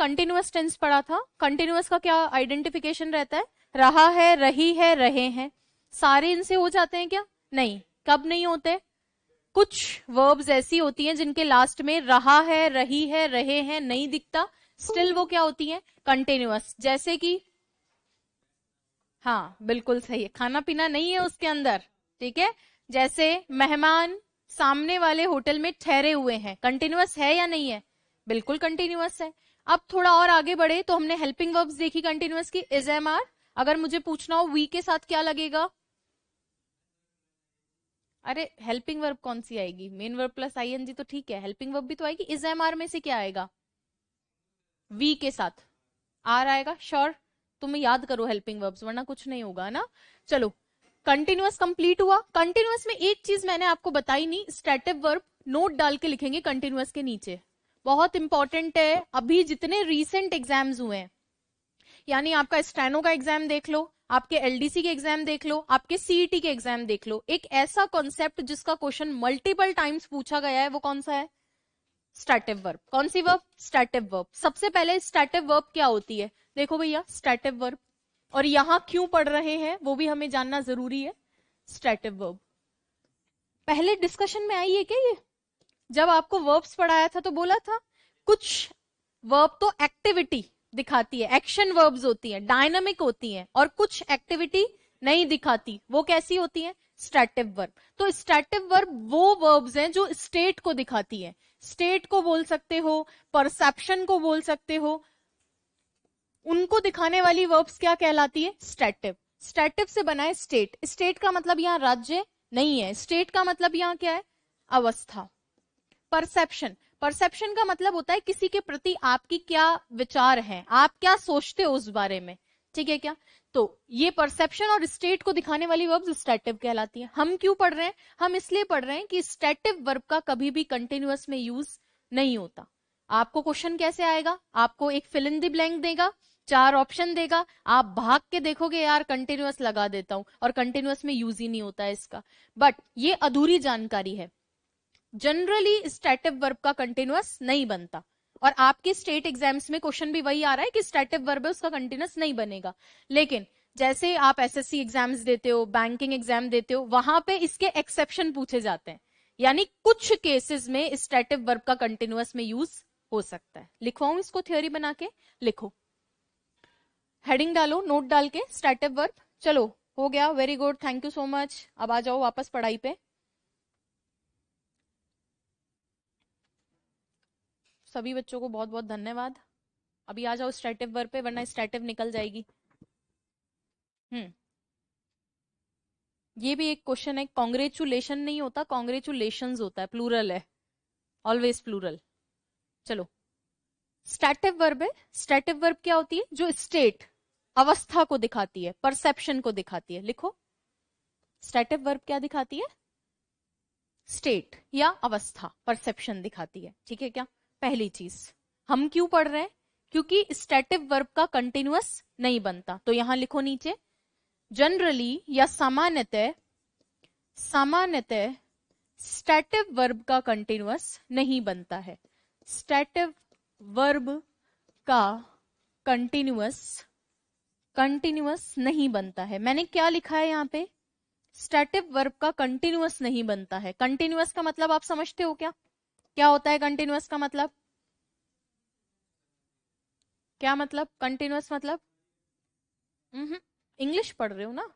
Continuous tense पढ़ा था। Continuous का क्या आइडेंटिफिकेशन रहता है? रहा है, रही है, रहे हैं। सारे इनसे हो जाते हैं क्या? नहीं। कब नहीं होते? कुछ वर्ब्स ऐसी होती हैं जिनके लास्ट में रहा है, रही है, रहे हैं नहीं दिखता, स्टिल वो क्या होती हैं? कंटिन्यूअस। जैसे कि, हाँ बिल्कुल सही है, खाना पीना नहीं है उसके अंदर, ठीक है। जैसे मेहमान सामने वाले होटल में ठहरे हुए हैं, कंटिन्यूअस है या नहीं है? बिल्कुल कंटिन्यूअस है। अब थोड़ा और आगे बढ़े तो हमने हेल्पिंग वर्ब्स देखी कंटिन्यूअस की, इज एम आर। अगर मुझे पूछना हो वी के साथ क्या लगेगा? अरे हेल्पिंग वर्ब कौन सी आएगी? मेन वर्ब प्लस आईएनजी तो ठीक है, हेल्पिंग वर्ब भी तो आएगी। इज एम आर में से क्या आएगा? वी के साथ आर आएगा, श्योर। तुम याद करो हेल्पिंग वर्ब्स, वरना कुछ नहीं होगा ना। चलो, कंटिन्यूअस कंप्लीट हुआ। कंटिन्यूअस में एक चीज मैंने आपको बताई नहीं, स्टैटिव वर्ब नोट डाल के लिखेंगे कंटिन्यूअस के नीचे, बहुत इंपॉर्टेंट है। अभी जितने रीसेंट एग्जाम्स हुए हैं, यानी आपका स्टेनो का एग्जाम देख लो, आपके एलडीसी के एग्जाम देख लो, आपके सीईटी के एग्जाम देख लो, एक ऐसा कॉन्सेप्ट जिसका क्वेश्चन मल्टीपल टाइम्स पूछा गया है, वो कौन सा है? स्टैटिव वर्ब। कौन सी वर्ब? स्टैटिव वर्ब। सबसे पहले स्टैटिव वर्ब क्या होती है? देखो भैया, स्टैटिव वर्ब, और यहां क्यों पढ़ रहे हैं वो भी हमें जानना जरूरी है। स्टैटिव वर्ब पहले डिस्कशन में आई है क्या? ये जब आपको वर्ब्स पढ़ाया था तो बोला था कुछ वर्ब तो एक्टिविटी दिखाती है, एक्शन वर्ब्स होती हैं, डायनामिक होती हैं, और कुछ एक्टिविटी नहीं दिखाती, वो कैसी होती हैं? स्टैटिव वर्ब। तो स्टैटिव वर्ब वो वर्ब्स हैं जो स्टेट को दिखाती है। स्टेट को बोल सकते हो, परसेप्शन को बोल सकते हो, उनको दिखाने वाली वर्ब्स क्या कहलाती है? स्टैटिव। स्टैटिव से बना है स्टेट। स्टेट का मतलब यहां राज्य नहीं है, स्टेट का मतलब यहां क्या है? अवस्था। परसेप्शन, परसेप्शन का मतलब होता है किसी के प्रति आपकी क्या विचार हैं, आप क्या सोचते हो उस बारे में, ठीक है क्या? तो ये परसेप्शन और स्टेट को दिखाने वाली वर्ब्स स्टैटिव कहलाती है। हम क्यों पढ़ रहे हैं? हम इसलिए पढ़ रहे हैं कि स्टैटिव वर्ब का कभी भी कंटिन्यूअस में यूज नहीं होता। आपको क्वेश्चन कैसे आएगा? आपको एक फिल इन द ब्लैंक देगा, 4 ऑप्शन देगा, आप भाग के देखोगे यार कंटिन्यूअस लगा देता हूं, और कंटिन्यूअस में यूज ही नहीं होता है इसका। बट ये अधूरी जानकारी है। जनरली स्टैटिव वर्ब का कंटिन्यूअस नहीं बनता, और आपके स्टेट एग्जाम्स में क्वेश्चन भी वही आ रहा है कि स्टैटिव वर्ब है उसका कंटिन्यूअस नहीं बनेगा। लेकिन जैसे आप एसएससी एग्जाम्स देते हो, बैंकिंग एग्जाम देते हो, वहां पे इसके एक्सेप्शन पूछे जाते हैं, यानी कुछ केसेस में स्टैटिव वर्ब का कंटिन्यूअस में यूज हो सकता है। लिखवाऊं इसको थ्योरी बना के? लिखो, हेडिंग डालो नोट डाल के, स्टैटिव वर्ब। चलो, हो गया, very good, thank you so much. अब आ जाओ वापस पढ़ाई पे। सभी बच्चों को बहुत बहुत धन्यवाद। अभी आ जाओ स्टैटिव वर्ब पे, वरना स्टैटिव निकल जाएगी। ये भी एक क्वेश्चन है, कॉन्ग्रेचुलेशन नहीं होता, कॉन्ग्रेचुलेशंस होता है, प्लूरल है, ऑलवेज प्लूरल। चलो, स्टैटिव वर्ब है। स्टैटिव वर्ब क्या होती है? जो स्टेट, अवस्था को दिखाती है, परसेप्शन को दिखाती है। लिखो, स्टैटिव वर्ब क्या दिखाती है? स्टेट या अवस्था, परसेप्शन दिखाती है, ठीक है क्या? पहली चीज, हम क्यों पढ़ रहे हैं? क्योंकि स्टैटिव वर्ब का कंटिन्यूअस नहीं बनता। तो यहां लिखो नीचे, जनरली या सामान्यतः, सामान्यतः स्टैटिव वर्ब का कंटिन्यूअस नहीं बनता है। स्टैटिव वर्ब का कंटिन्यूअस कंटिन्यूअस नहीं बनता है। मैंने क्या लिखा है यहाँ पे? स्टैटिव वर्ब का कंटिन्यूअस नहीं बनता है। कंटिन्यूअस का मतलब आप समझते हो क्या? क्या होता है कंटिन्यूअस का मतलब? क्या मतलब कंटिन्यूअस मतलब? इंग्लिश पढ़ रहे हो ना?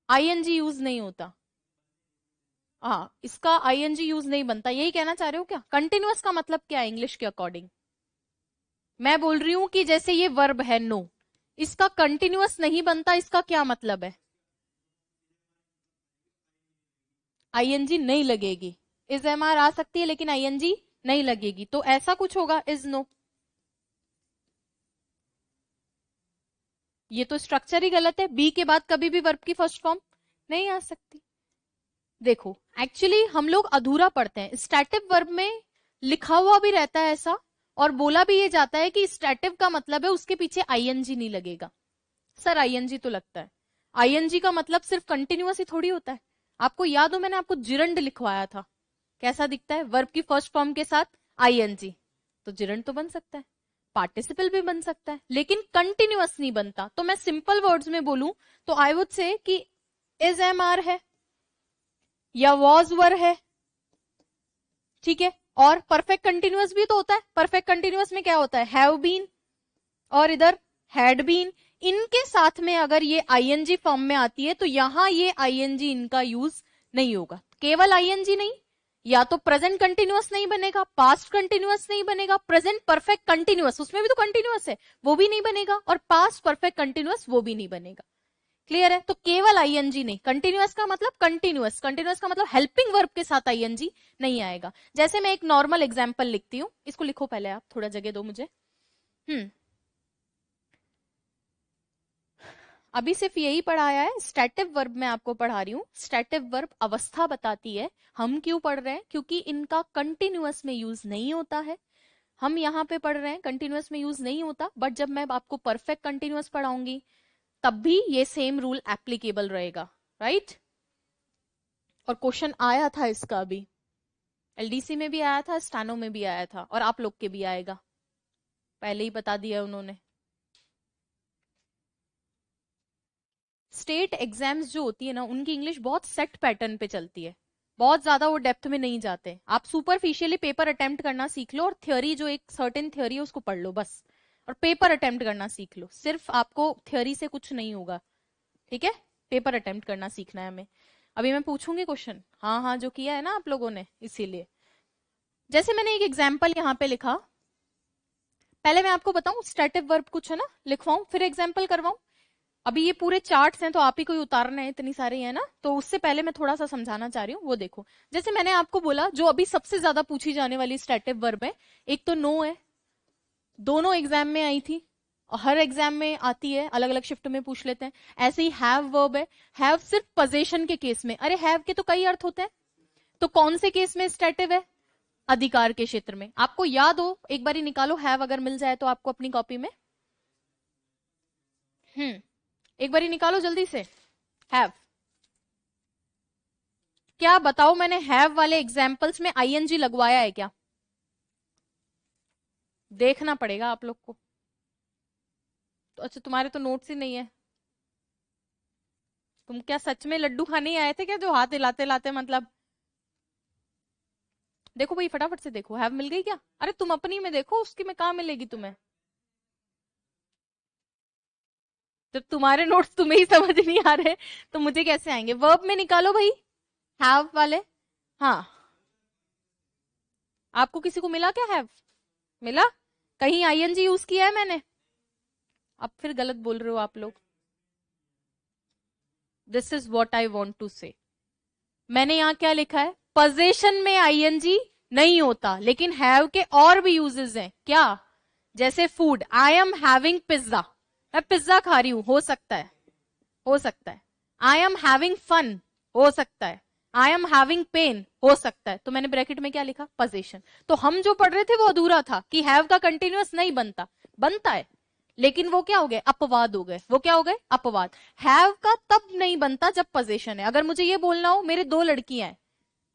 आईएनजी यूज नहीं होता। हाँ, इसका आईएनजी यूज नहीं बनता, यही कहना चाह रहे हो क्या? कंटिन्यूअस का मतलब क्या है इंग्लिश के अकॉर्डिंग? मैं बोल रही हूं कि जैसे ये वर्ब है नो, इसका कंटिन्यूअस नहीं बनता, इसका क्या मतलब है? आईएनजी नहीं लगेगी। इज एम आर आ सकती है लेकिन आईएनजी नहीं लगेगी, तो ऐसा कुछ होगा, इज नो। ये तो स्ट्रक्चर ही गलत है, बी के बाद कभी भी वर्ब की फर्स्ट फॉर्म नहीं आ सकती। देखो, एक्चुअली हम लोग अधूरा पढ़ते हैं। स्टैटिव वर्ब में लिखा हुआ भी रहता है ऐसा, और बोला भी ये जाता है कि स्टैटिव का मतलब है उसके पीछे आईएनजी नहीं लगेगा। सर आईएनजी तो लगता है। आईएनजी का मतलब सिर्फ कंटिन्यूअस ही थोड़ी होता है। आपको याद हो मैंने आपको जिरंड लिखवाया था, कैसा दिखता है? वर्ब की फर्स्ट फॉर्म के साथ आईएनजी, तो जिरंड तो बन सकता है। पार्टिसिपल भी बन सकता है लेकिन कंटिन्यूअस नहीं बनता। तो मैं सिंपल वर्ड्स में बोलूं तो आई वुड से कि इज एम आर है या वॉज वर है, ठीक है। और परफेक्ट कंटिन्यूअस भी तो होता है। परफेक्ट कंटिन्यूअस में क्या होता है, हैव बीन और इधर हैड बीन। इनके साथ में अगर ये आईएनजी फॉर्म में आती है तो यहां ये आईएनजी इनका यूज नहीं होगा। केवल आईएनजी नहीं, या तो प्रेजेंट कंटिन्यूअस नहीं बनेगा, पास्ट कंटिन्यूअस नहीं बनेगा, प्रेजेंट परफेक्ट कंटिन्यूअस उसमें भी तो कंटिन्यूअस है वो भी नहीं बनेगा, और पास्ट परफेक्ट कंटिन्यूअस वो भी नहीं बनेगा। क्लियर है। तो केवल आईएनजी नहीं, कंटिन्यूअस का मतलब कंटिन्यूअस, कंटिन्यूअस का मतलब हेल्पिंग वर्ब के साथ आईएनजी नहीं आएगा। जैसे मैं एक नॉर्मल एग्जांपल लिखती हूं, इसको लिखो पहले आप, थोड़ा जगह दो मुझे। अभी सिर्फ यही पढ़ाया है, स्टैटिव वर्ब मैं आपको पढ़ा रही हूँ। स्टैटिव वर्ब अवस्था बताती है। हम क्यों पढ़ रहे हैं, क्योंकि इनका कंटिन्यूअस में यूज नहीं होता है। हम यहाँ पे पढ़ रहे हैं कंटिन्यूअस में यूज नहीं होता, बट जब मैं आपको परफेक्ट कंटिन्यूअस पढ़ाऊंगी तब भी ये सेम रूल एप्लीकेबल रहेगा, राइट। और क्वेश्चन आया था इसका भी, एलडीसी में भी आया था, स्टानो में भी आया था, और आप लोग के भी आएगा, पहले ही बता दिया उन्होंने। स्टेट एग्जाम्स जो होती है ना, उनकी इंग्लिश बहुत सेट पैटर्न पे चलती है, बहुत ज्यादा वो डेप्थ में नहीं जाते। आप सुपरफिशियली पेपर अटेम्प्ट करना सीख लो, और थ्योरी जो एक सर्टेन थ्योरी है उसको पढ़ लो बस, और पेपर अटेम्प्ट करना सीख लो। सिर्फ आपको थ्योरी से कुछ नहीं होगा, ठीक है। पेपर अटेम्प्ट करना सीखना है हमें। अभी मैं पूछूंगी क्वेश्चन, हाँ हाँ जो किया है ना आप लोगों ने, इसीलिए। जैसे मैंने एक एग्जाम्पल यहाँ पे लिखा, पहले मैं आपको बताऊं स्टैटिव वर्ब कुछ है ना, लिखवाऊं फिर एग्जाम्पल करवाऊं। अभी ये पूरे चार्ट्स हैं तो आप ही को ही उतारना है, इतनी सारे हैं ना, तो उससे पहले मैं थोड़ा सा समझाना चाह रही हूँ, वो देखो। जैसे मैंने आपको बोला जो अभी सबसे ज्यादा पूछी जाने वाली स्टैटिव वर्ब है, एक तो नो है, दोनों एग्जाम में आई थी और हर एग्जाम में आती है, अलग अलग शिफ्ट में पूछ लेते हैं। ऐसे ही हैव वर्ब है, हैव सिर्फ पोजीशन के केस में। अरे हैव के तो कई अर्थ होते हैं, तो कौन से केस में स्टैटिव है, अधिकार के क्षेत्र में। आपको याद हो, एक बार ही निकालो हैव, अगर मिल जाए तो आपको अपनी कॉपी में। एक बार ही निकालो जल्दी से हैव। क्या बताओ, मैंने हैव वाले एग्जाम्पल्स में आईएनजी लगवाया है क्या, देखना पड़ेगा आप लोग को। तो अच्छा, तुम्हारे तो नोट्स ही नहीं है। तुम क्या सच में लड्डू खाने ही आए थे क्या, जो हाथ हिलाते हिलाते, मतलब। देखो भाई फटाफट से देखो, हैव मिल गई क्या। अरे तुम अपनी में देखो, उसकी में कहाँ मिलेगी तुम्हें, जब तुम्हारे नोट्स तुम्हें ही समझ नहीं आ रहे तो मुझे कैसे आएंगे। वर्ब में निकालो भाई हैव वाले। हाँ, आपको किसी को मिला क्या हैव, मिला, कहीं आईएनजी यूज किया है मैंने। अब फिर गलत बोल रहे हो आप लोग। This is what I want to say. मैंने यहां क्या लिखा है, पोजीशन में आईएनजी नहीं होता, लेकिन हैव के और भी यूजेस हैं। क्या, जैसे food, I am having pizza, मैं पिज्जा खा रही हूं, हो सकता है, हो सकता है। आई एम हैविंग फन, हो सकता है। आई एम हैविंग पेन, हो सकता है। तो मैंने ब्रैकेट में क्या लिखा, पोजीशन। तो हम जो पढ़ रहे थे वो अधूरा था कि हैव का कंटिन्यूअस नहीं बनता, बनता है, लेकिन वो क्या हो गए, अपवाद हो गए। वो क्या हो गए, अपवाद। हैव का तब नहीं बनता जब पोजीशन है। अगर मुझे ये बोलना हो मेरे दो लड़कियां हैं,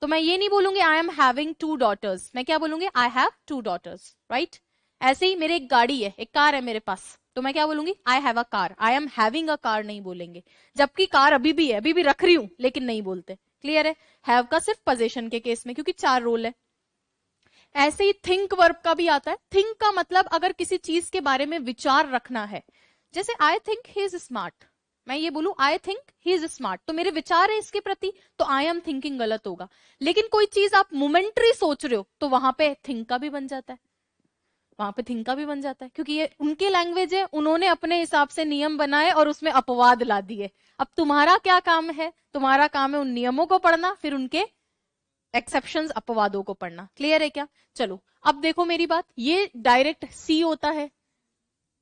तो मैं ये नहीं बोलूंगी आई एम हैविंग 2 डॉटर्स, मैं क्या बोलूंगी, आई हैव 2 डॉटर्स, राइट। ऐसे ही मेरे एक गाड़ी है, एक कार है मेरे पास, तो मैं क्या बोलूंगी, I have a car, I am having a car नहीं बोलेंगे। जबकि कार अभी भी है, अभी भी रख रही हूं, लेकिन नहीं बोलते। क्लियर है। हैव का सिर्फ पोजीशन के केस में, क्योंकि 4 रोल है। ऐसे ही थिंक वर्ब का भी आता है। थिंक का मतलब अगर किसी चीज के बारे में विचार रखना है, जैसे I think he is smart, मैं ये बोलूं I think he is smart, तो मेरे विचार है इसके प्रति, तो आई एम थिंकिंग गलत होगा। लेकिन कोई चीज आप मोमेंट्री सोच रहे हो तो वहां पे थिंक का भी बन जाता है, वहां पे थिंक का भी बन जाता है, क्योंकि ये उनके लैंग्वेज है, उन्होंने अपने हिसाब से नियम बनाए और उसमें अपवाद ला दिए। अब तुम्हारा क्या काम है, तुम्हारा काम है उन नियमों को पढ़ना, फिर उनके एक्सेप्शंस, अपवादों को पढ़ना। क्लियर है क्या। चलो अब देखो मेरी बात, ये डायरेक्ट सी होता है,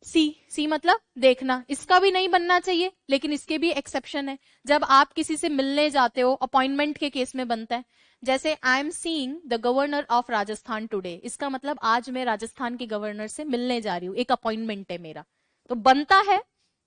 सी, सी मतलब देखना, इसका भी नहीं बनना चाहिए, लेकिन इसके भी एक्सेप्शन है। जब आप किसी से मिलने जाते हो, अपॉइंटमेंट के केस में बनता है। जैसे I am seeing the governor of Rajasthan today, इसका मतलब आज मैं राजस्थान के गवर्नर से मिलने जा रही हूँ, एक अपॉइंटमेंट है मेरा, तो बनता है,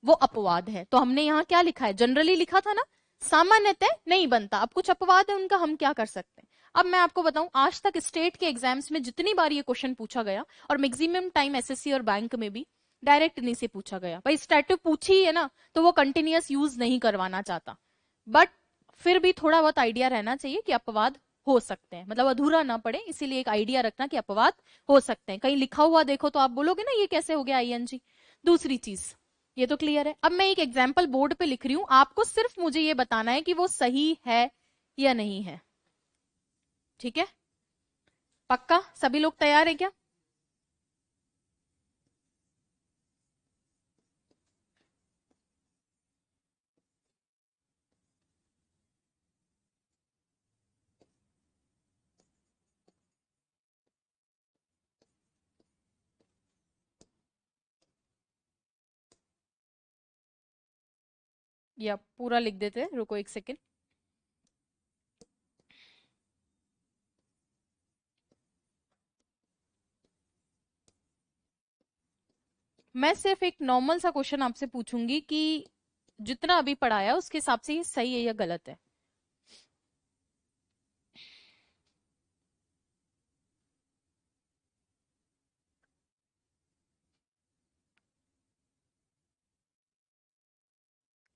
वो अपवाद है। तो हमने यहाँ क्या लिखा है, जनरली लिखा था ना, सामान्यतः नहीं बनता। अब कुछ अपवाद है उनका, हम क्या कर सकते हैं। अब मैं आपको बताऊं, आज तक स्टेट के एग्जाम्स में जितनी बार ये क्वेश्चन पूछा गया, और मैक्सिमम टाइम एसएससी और बैंक में भी डायरेक्ट नहीं से पूछा गया। भाई स्टैटिक पूछी है ना, तो वो कंटिन्यूअस यूज नहीं करवाना चाहता, बट फिर भी थोड़ा बहुत आइडिया रहना चाहिए कि अपवाद हो सकते हैं, मतलब अधूरा ना पड़े, इसीलिए एक आइडिया रखना कि अपवाद हो सकते हैं। कहीं लिखा हुआ देखो तो आप बोलोगे ना ये कैसे हो गया आईएनजी। दूसरी चीज, ये तो क्लियर है। अब मैं एक एग्जाम्पल बोर्ड पे लिख रही हूं, आपको सिर्फ मुझे ये बताना है कि वो सही है या नहीं है। ठीक है, पक्का सभी लोग तैयार है क्या? या पूरा लिख देते हैं, रुको एक सेकेंड। मैं सिर्फ एक नॉर्मल सा क्वेश्चन आपसे पूछूंगी कि जितना अभी पढ़ाया उसके हिसाब से ये सही है या गलत है।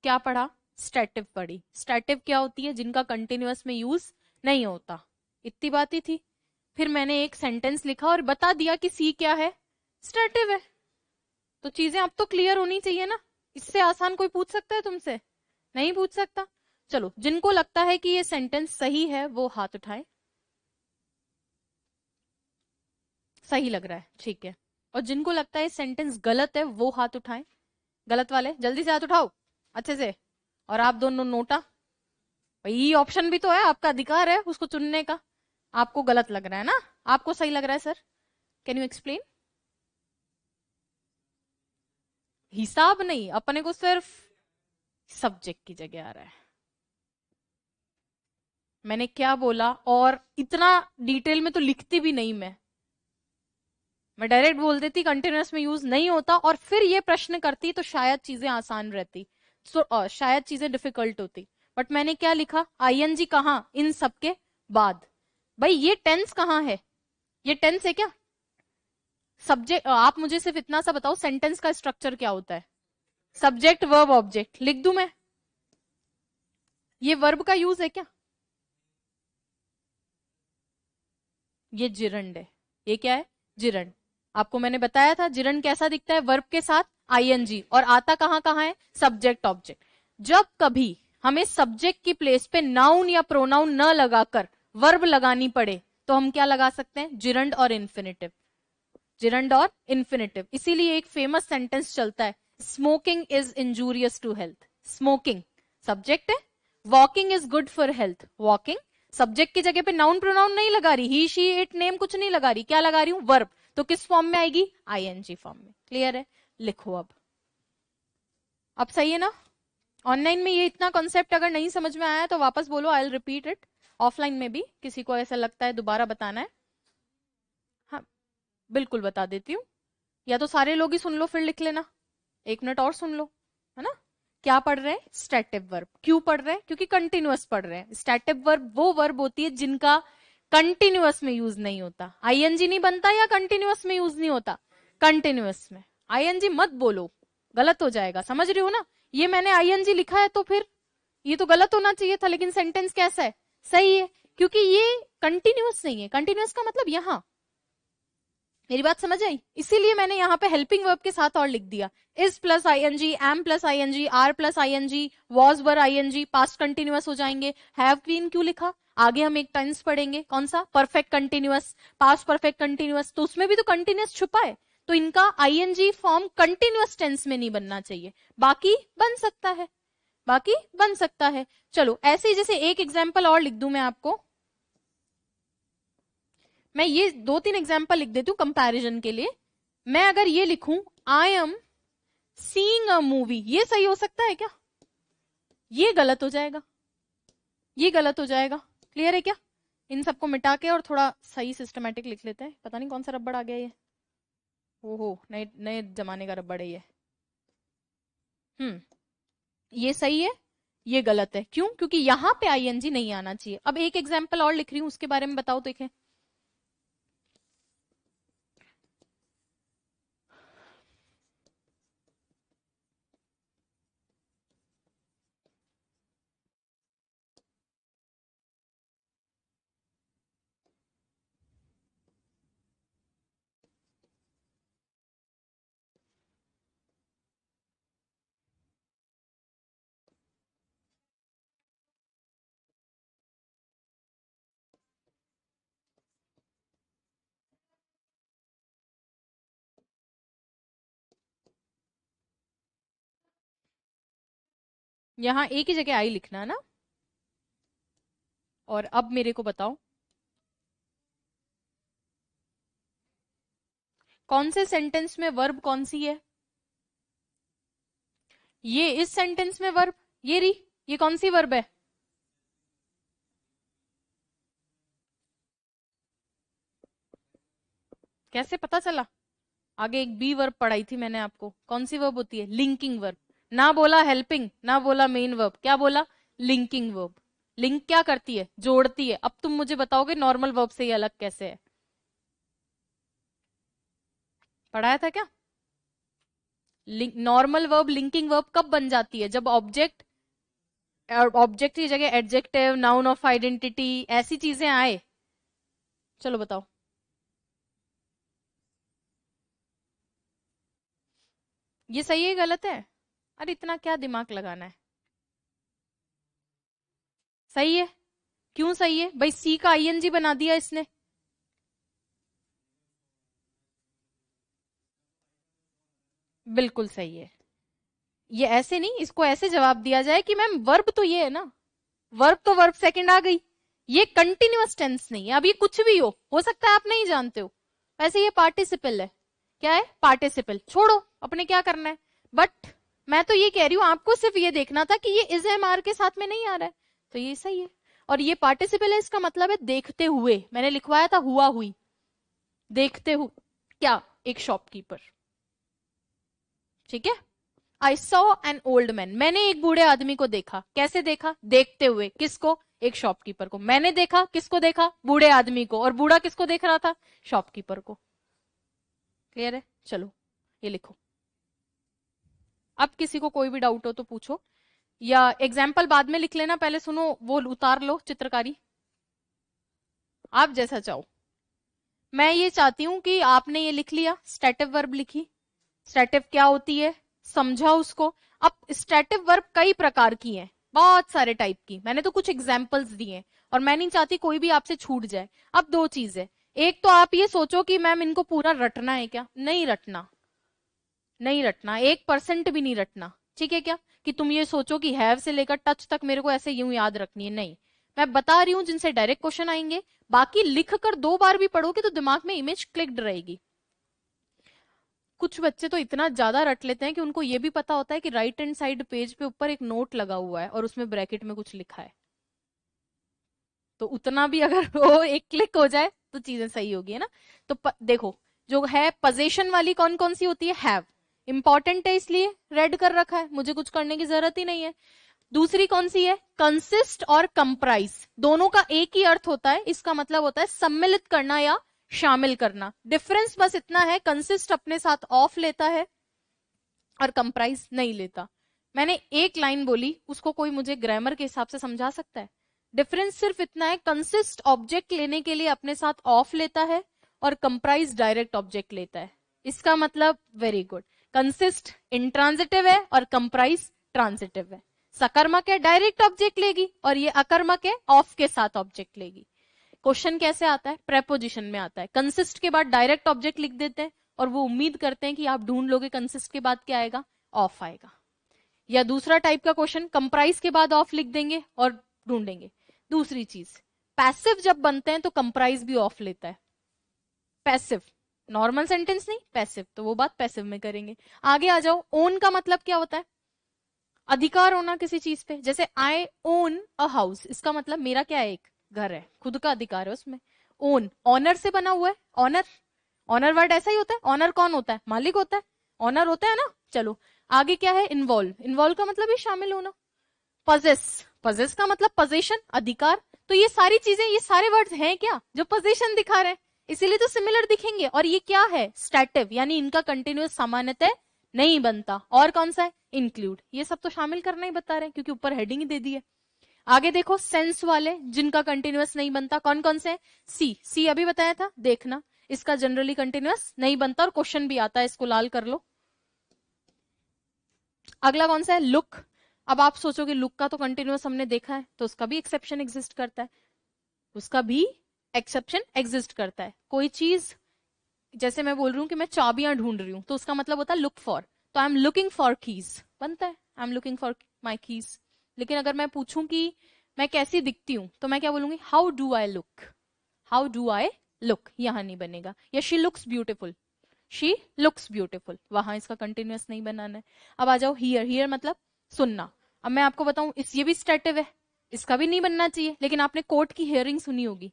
क्या पढ़ा? स्टैटिव पढ़ी। स्टैटिव क्या होती है? जिनका कंटिन्यूअस में यूज नहीं होता। इतनी बात ही थी। फिर मैंने एक सेंटेंस लिखा और बता दिया कि सी क्या है, स्टैटिव है। तो चीजें अब तो क्लियर होनी चाहिए ना। इससे आसान कोई पूछ सकता है तुमसे? नहीं पूछ सकता। चलो, जिनको लगता है कि ये सेंटेंस सही है वो हाथ उठाए। सही लग रहा है, ठीक है। और जिनको लगता है सेंटेंस गलत है वो हाथ उठाएं। गलत वाले जल्दी से हाथ उठाओ, अच्छे से। और आप दोनों नोटा, भाई ऑप्शन भी तो है, आपका अधिकार है उसको चुनने का। आपको गलत लग रहा है ना, आपको सही लग रहा है सर? Can you explain? हिसाब नहीं, अपने को सिर्फ सब्जेक्ट की जगह आ रहा है। मैंने क्या बोला? और इतना डिटेल में तो लिखती भी नहीं मैं डायरेक्ट बोल देती कंटिन्यूअस में यूज नहीं होता, और फिर ये प्रश्न करती तो शायद चीजें आसान रहती, शायद चीजें डिफिकल्ट होती। बट मैंने क्या लिखा? आईएनजी कहाँ? इन सब के बाद। भाई ये टेंस कहाँ है? ये टेंस है क्या? सब्जेक्ट, आप मुझे सिर्फ इतना सा बताओ, सेंटेंस का स्ट्रक्चर क्या होता है? Subject verb object. लिख दूं मैं? ये वर्ब का यूज है क्या? ये जिरंड है। ये क्या है? जिरंड। आपको मैंने बताया था जिरंड कैसा दिखता है? वर्ब के साथ आईएनजी, और आता कहां कहां है? Subject object. जब कभी हमें सब्जेक्ट की प्लेस पे नाउन या प्रोनाउन न लगाकर वर्ब लगानी पड़े तो हम क्या लगा सकते हैं? जिरंड और इन्फिनेटिव। जिरंड और इन्फिनेटिव। इसीलिए एक फेमस सेंटेंस चलता है, smoking is injurious to health. Smoking subject है, walking is good for health. Walking subject की जगह पे नाउन प्रोनाउन नहीं लगा रही, ही शी इट नेम कुछ नहीं लगा रही, क्या लगा रही हूं? वर्ब। तो किस फॉर्म में आएगी? आईएनजी फॉर्म में। क्लियर है? लिखो अब सही है ना? ऑनलाइन में ये इतना कॉन्सेप्ट अगर नहीं समझ में आया तो वापस बोलो, I will repeat it. Offline में भी किसी को ऐसा लगता है दोबारा बताना है, हाँ बिल्कुल बता देती हूँ। या तो सारे लोग ही सुन लो फिर लिख लेना, 1 मिनट और सुन लो, है ना? क्या पढ़ रहे हैं? स्टैटिव वर्ब। क्यों पढ़ रहे हैं? क्योंकि कंटिन्यूअस पढ़ रहे हैं। स्टैटिव वर्ब वो वर्ब होती है जिनका कंटिन्यूअस में यूज नहीं होता। आईएनजी नहीं बनता या कंटिन्यूअस में यूज नहीं होता? कंटिन्यूअस में। आईएनजी मत बोलो, गलत हो जाएगा, समझ रही हो ना? ये मैंने आईएनजी लिखा है तो फिर ये तो गलत होना चाहिए था, लेकिन सेंटेंस कैसा है? सही है, क्योंकि ये कंटिन्यूअस नहीं है। कंटिन्यूअस का मतलब यहां, मेरी बात समझ आई? इसीलिए मैंने यहाँ पे हेल्पिंग वर्ब के साथ और लिख दिया, is plus ING, am plus ING, are plus ING, was were ING, past continuous हो जाएंगे। हैव बीन क्यों लिखा? आगे हम एक टेंस पढ़ेंगे, कौन सा? Perfect continuous, past perfect continuous, तो उसमें भी तो कंटिन्यूअस छुपा है। तो इनका आईएनजी फॉर्म कंटिन्यूअस टेंस में नहीं बनना चाहिए, बाकी बन सकता है, बाकी बन सकता है। चलो ऐसे ही, जैसे एक एग्जाम्पल और लिख दूं मैं आपको, मैं ये 2-3 एग्जाम्पल लिख देती हूँ कंपैरिजन के लिए। मैं अगर ये लिखूं, I am seeing a movie, ये सही हो सकता है क्या? ये गलत हो जाएगा, ये गलत हो जाएगा। क्लियर है क्या? इन सबको मिटा के और थोड़ा सही सिस्टमेटिक लिख लेते हैं। पता नहीं कौन सा रबड़ आ गया ये, ओहो नए नए जमाने का रबड़ है ये। ये सही है, ये गलत है। क्यों? क्योंकि यहां पे आईएनजी नहीं आना चाहिए। अब एक एग्जाम्पल और लिख रही हूं, उसके बारे में बताओ, देखें। यहाँ एक ही जगह आई लिखना है ना। और अब मेरे को बताओ, कौन से सेंटेंस में वर्ब कौन सी है? ये इस सेंटेंस में वर्ब, ये रही, ये कौन सी वर्ब है? कैसे पता चला? आगे एक बी वर्ब पढ़ाई थी मैंने आपको, कौन सी वर्ब होती है? Linking verb. ना बोला हेल्पिंग, ना बोला मेन वर्ब, क्या बोला? Linking verb. लिंक क्या करती है? जोड़ती है। अब तुम मुझे बताओगे नॉर्मल वर्ब से ये अलग कैसे है? पढ़ाया था क्या? नॉर्मल वर्ब लिंकिंग वर्ब कब बन जाती है? जब ऑब्जेक्ट, ऑब्जेक्ट की जगह एडजेक्टिव, नाउन ऑफ आइडेंटिटी, ऐसी चीजें आए। चलो बताओ। ये सही है गलत है? अरे इतना क्या दिमाग लगाना है। सही है। क्यों सही है भाई? सी का आईएनजी बना दिया इसने। बिल्कुल सही है। ये ऐसे नहीं, इसको ऐसे जवाब दिया जाए कि मैम वर्ब तो ये है ना, वर्ब तो वर्ब सेकंड आ गई। ये कंटिन्यूअस टेंस नहीं है। अब ये कुछ भी हो सकता है आप नहीं जानते हो। वैसे ये पार्टिसिपल है। क्या है? पार्टिसिपल। छोड़ो, अपने क्या करना है। बट मैं तो ये कह रही हूं, आपको सिर्फ ये देखना था कि ये इज एम आर के साथ में नहीं आ रहा है, तो ये सही है। और ये पार्टिसिपल है, इसका मतलब है देखते हुए। मैंने लिखवाया था हुआ हुई, देखते हुए। क्या? एक शॉपकीपर। ठीक है। I saw an old man, मैंने एक बूढ़े आदमी को देखा। कैसे देखा? देखते हुए। किसको? एक शॉपकीपर को। मैंने देखा, किसको देखा? बूढ़े आदमी को। और बूढ़ा किसको देख रहा था? शॉपकीपर को। क्लियर है? चलो ये लिखो। अब किसी को कोई भी डाउट हो तो पूछो, या एग्जाम्पल बाद में लिख लेना, पहले सुनो, वो उतार लो चित्रकारी, आप जैसा चाहो। मैं ये चाहती हूं कि आपने ये लिख लिया, स्टैटिव वर्ब लिखी। स्टैटिव क्या होती है समझा उसको। अब स्टैटिव वर्ब कई प्रकार की हैं, बहुत सारे टाइप की। मैंने तो कुछ एग्जाम्पल्स दिए हैं, और मैं नहीं चाहती कोई भी आपसे छूट जाए। अब दो चीज है, एक तो आप ये सोचो कि मैम इनको पूरा रटना है क्या? नहीं रटना, नहीं रटना, 1% भी नहीं रटना। ठीक है क्या? कि तुम ये सोचो कि हैव से लेकर टच तक मेरे को ऐसे यूं याद रखनी है, नहीं। मैं बता रही हूं जिनसे डायरेक्ट क्वेश्चन आएंगे। बाकी लिख कर 2 बार भी पढ़ोगे तो दिमाग में इमेज क्लिक्ड रहेगी। कुछ बच्चे तो इतना ज्यादा रट लेते हैं कि उनको ये भी पता होता है कि राइट हैंड साइड पेज पे ऊपर एक नोट लगा हुआ है और उसमें ब्रैकेट में कुछ लिखा है। तो उतना भी अगर वो एक क्लिक हो जाए तो चीजें सही होगी, है ना। तो देखो, जो है पोजीशन वाली कौन कौन सी होती है? हैव। इंपॉर्टेंट है इसलिए रेड कर रखा है, मुझे कुछ करने की जरूरत ही नहीं है। दूसरी कौन सी है? कंसिस्ट और कंप्राइज। दोनों का एक ही अर्थ होता है, इसका मतलब होता है सम्मिलित करना या शामिल करना। डिफरेंस बस इतना है, कंसिस्ट अपने साथ ऑफ लेता है और कंप्राइज नहीं लेता। मैंने एक लाइन बोली, उसको कोई मुझे ग्रामर के हिसाब से समझा सकता है? डिफरेंस सिर्फ इतना है, कंसिस्ट ऑब्जेक्ट लेने के लिए अपने साथ ऑफ लेता है और कंप्राइज डायरेक्ट ऑब्जेक्ट लेता है। इसका मतलब वेरी गुड, कंसिस्ट इंट्रांजिटिव है और कंप्राइज ट्रांजिटिव है। सकर्मक है, डायरेक्ट ऑब्जेक्ट लेगी, और ये अकर्मक है, ऑफ के साथ ऑब्जेक्ट लेगी। क्वेश्चन कैसे आता है? प्रेपोजिशन में आता है। कंसिस्ट के बाद डायरेक्ट ऑब्जेक्ट लिख देते हैं और वो उम्मीद करते हैं कि आप ढूंढ लोगे कंसिस्ट के बाद क्या आएगा, ऑफ आएगा। या दूसरा टाइप का क्वेश्चन, कंप्राइज के बाद ऑफ लिख देंगे और ढूंढेंगे। दूसरी चीज, पैसिव जब बनते हैं तो कंप्राइज भी ऑफ लेता है। पैसिव, नॉर्मल सेंटेंस नहीं, पैसिव, तो वो बात पैसिव में करेंगे। आगे आ जाओ। ओन का मतलब क्या होता है? अधिकार होना किसी चीज पे। जैसे आई ओन अ हाउस, इसका मतलब मेरा क्या है? एक घर है, खुद का अधिकार है उसमें। ओन ऑनर से बना हुआ है। ऑनर, ऑनर वर्ड ऐसा ही होता है। ऑनर कौन होता है? मालिक होता है। ऑनर होता है ना। चलो आगे क्या है? इन्वॉल्व। इन्वॉल्व का मतलब ये शामिल होना। पजेस, पजेस का मतलब पोजीशन, अधिकार। तो ये सारी चीजें, ये सारे वर्ड्स हैं क्या जो पोजीशन दिखा रहे हैं, इसीलिए तो सिमिलर दिखेंगे। और ये क्या है, स्टैटिव, यानी इनका कंटिन्यूअस सामान्यतः नहीं बनता। और कौन सा है, इंक्लूड। ये सब तो शामिल करना ही बता रहे हैं क्योंकि ऊपर हेडिंग ही दे दी है। आगे देखो, सेंस वाले जिनका कंटिन्यूअस नहीं बनता, कौन कौन से? सी, सी अभी बताया था, देखना इसका जनरली कंटिन्यूअस नहीं बनता और क्वेश्चन भी आता है, इसको लाल कर लो। अगला कौन सा है, लुक। अब आप सोचोगे लुक का तो कंटिन्यूअस हमने देखा है, तो उसका भी एक्सेप्शन एग्जिस्ट करता है, उसका भी एक्सेप्शन एग्जिस्ट करता है। कोई चीज, जैसे मैं बोल रही हूँ कि मैं चाबियां ढूंढ रही हूँ, तो उसका मतलब होता है लुक फॉर, तो I am looking for keys, बनता है I am looking for my keys. लेकिन अगर मैं पूछूं कि मैं कैसी दिखती हूं, तो मैं क्या बोलूंगी, how do I look, how do I look, यहां नहीं बनेगा। या she looks beautiful, she looks beautiful, वहां इसका कंटिन्यूअस नहीं बनाना है। अब आ जाओ हियर, हियर मतलब सुनना। अब मैं आपको बताऊं, ये भी स्टेटिव है, इसका भी नहीं बनना चाहिए, लेकिन आपने कोर्ट की हियरिंग सुनी होगी,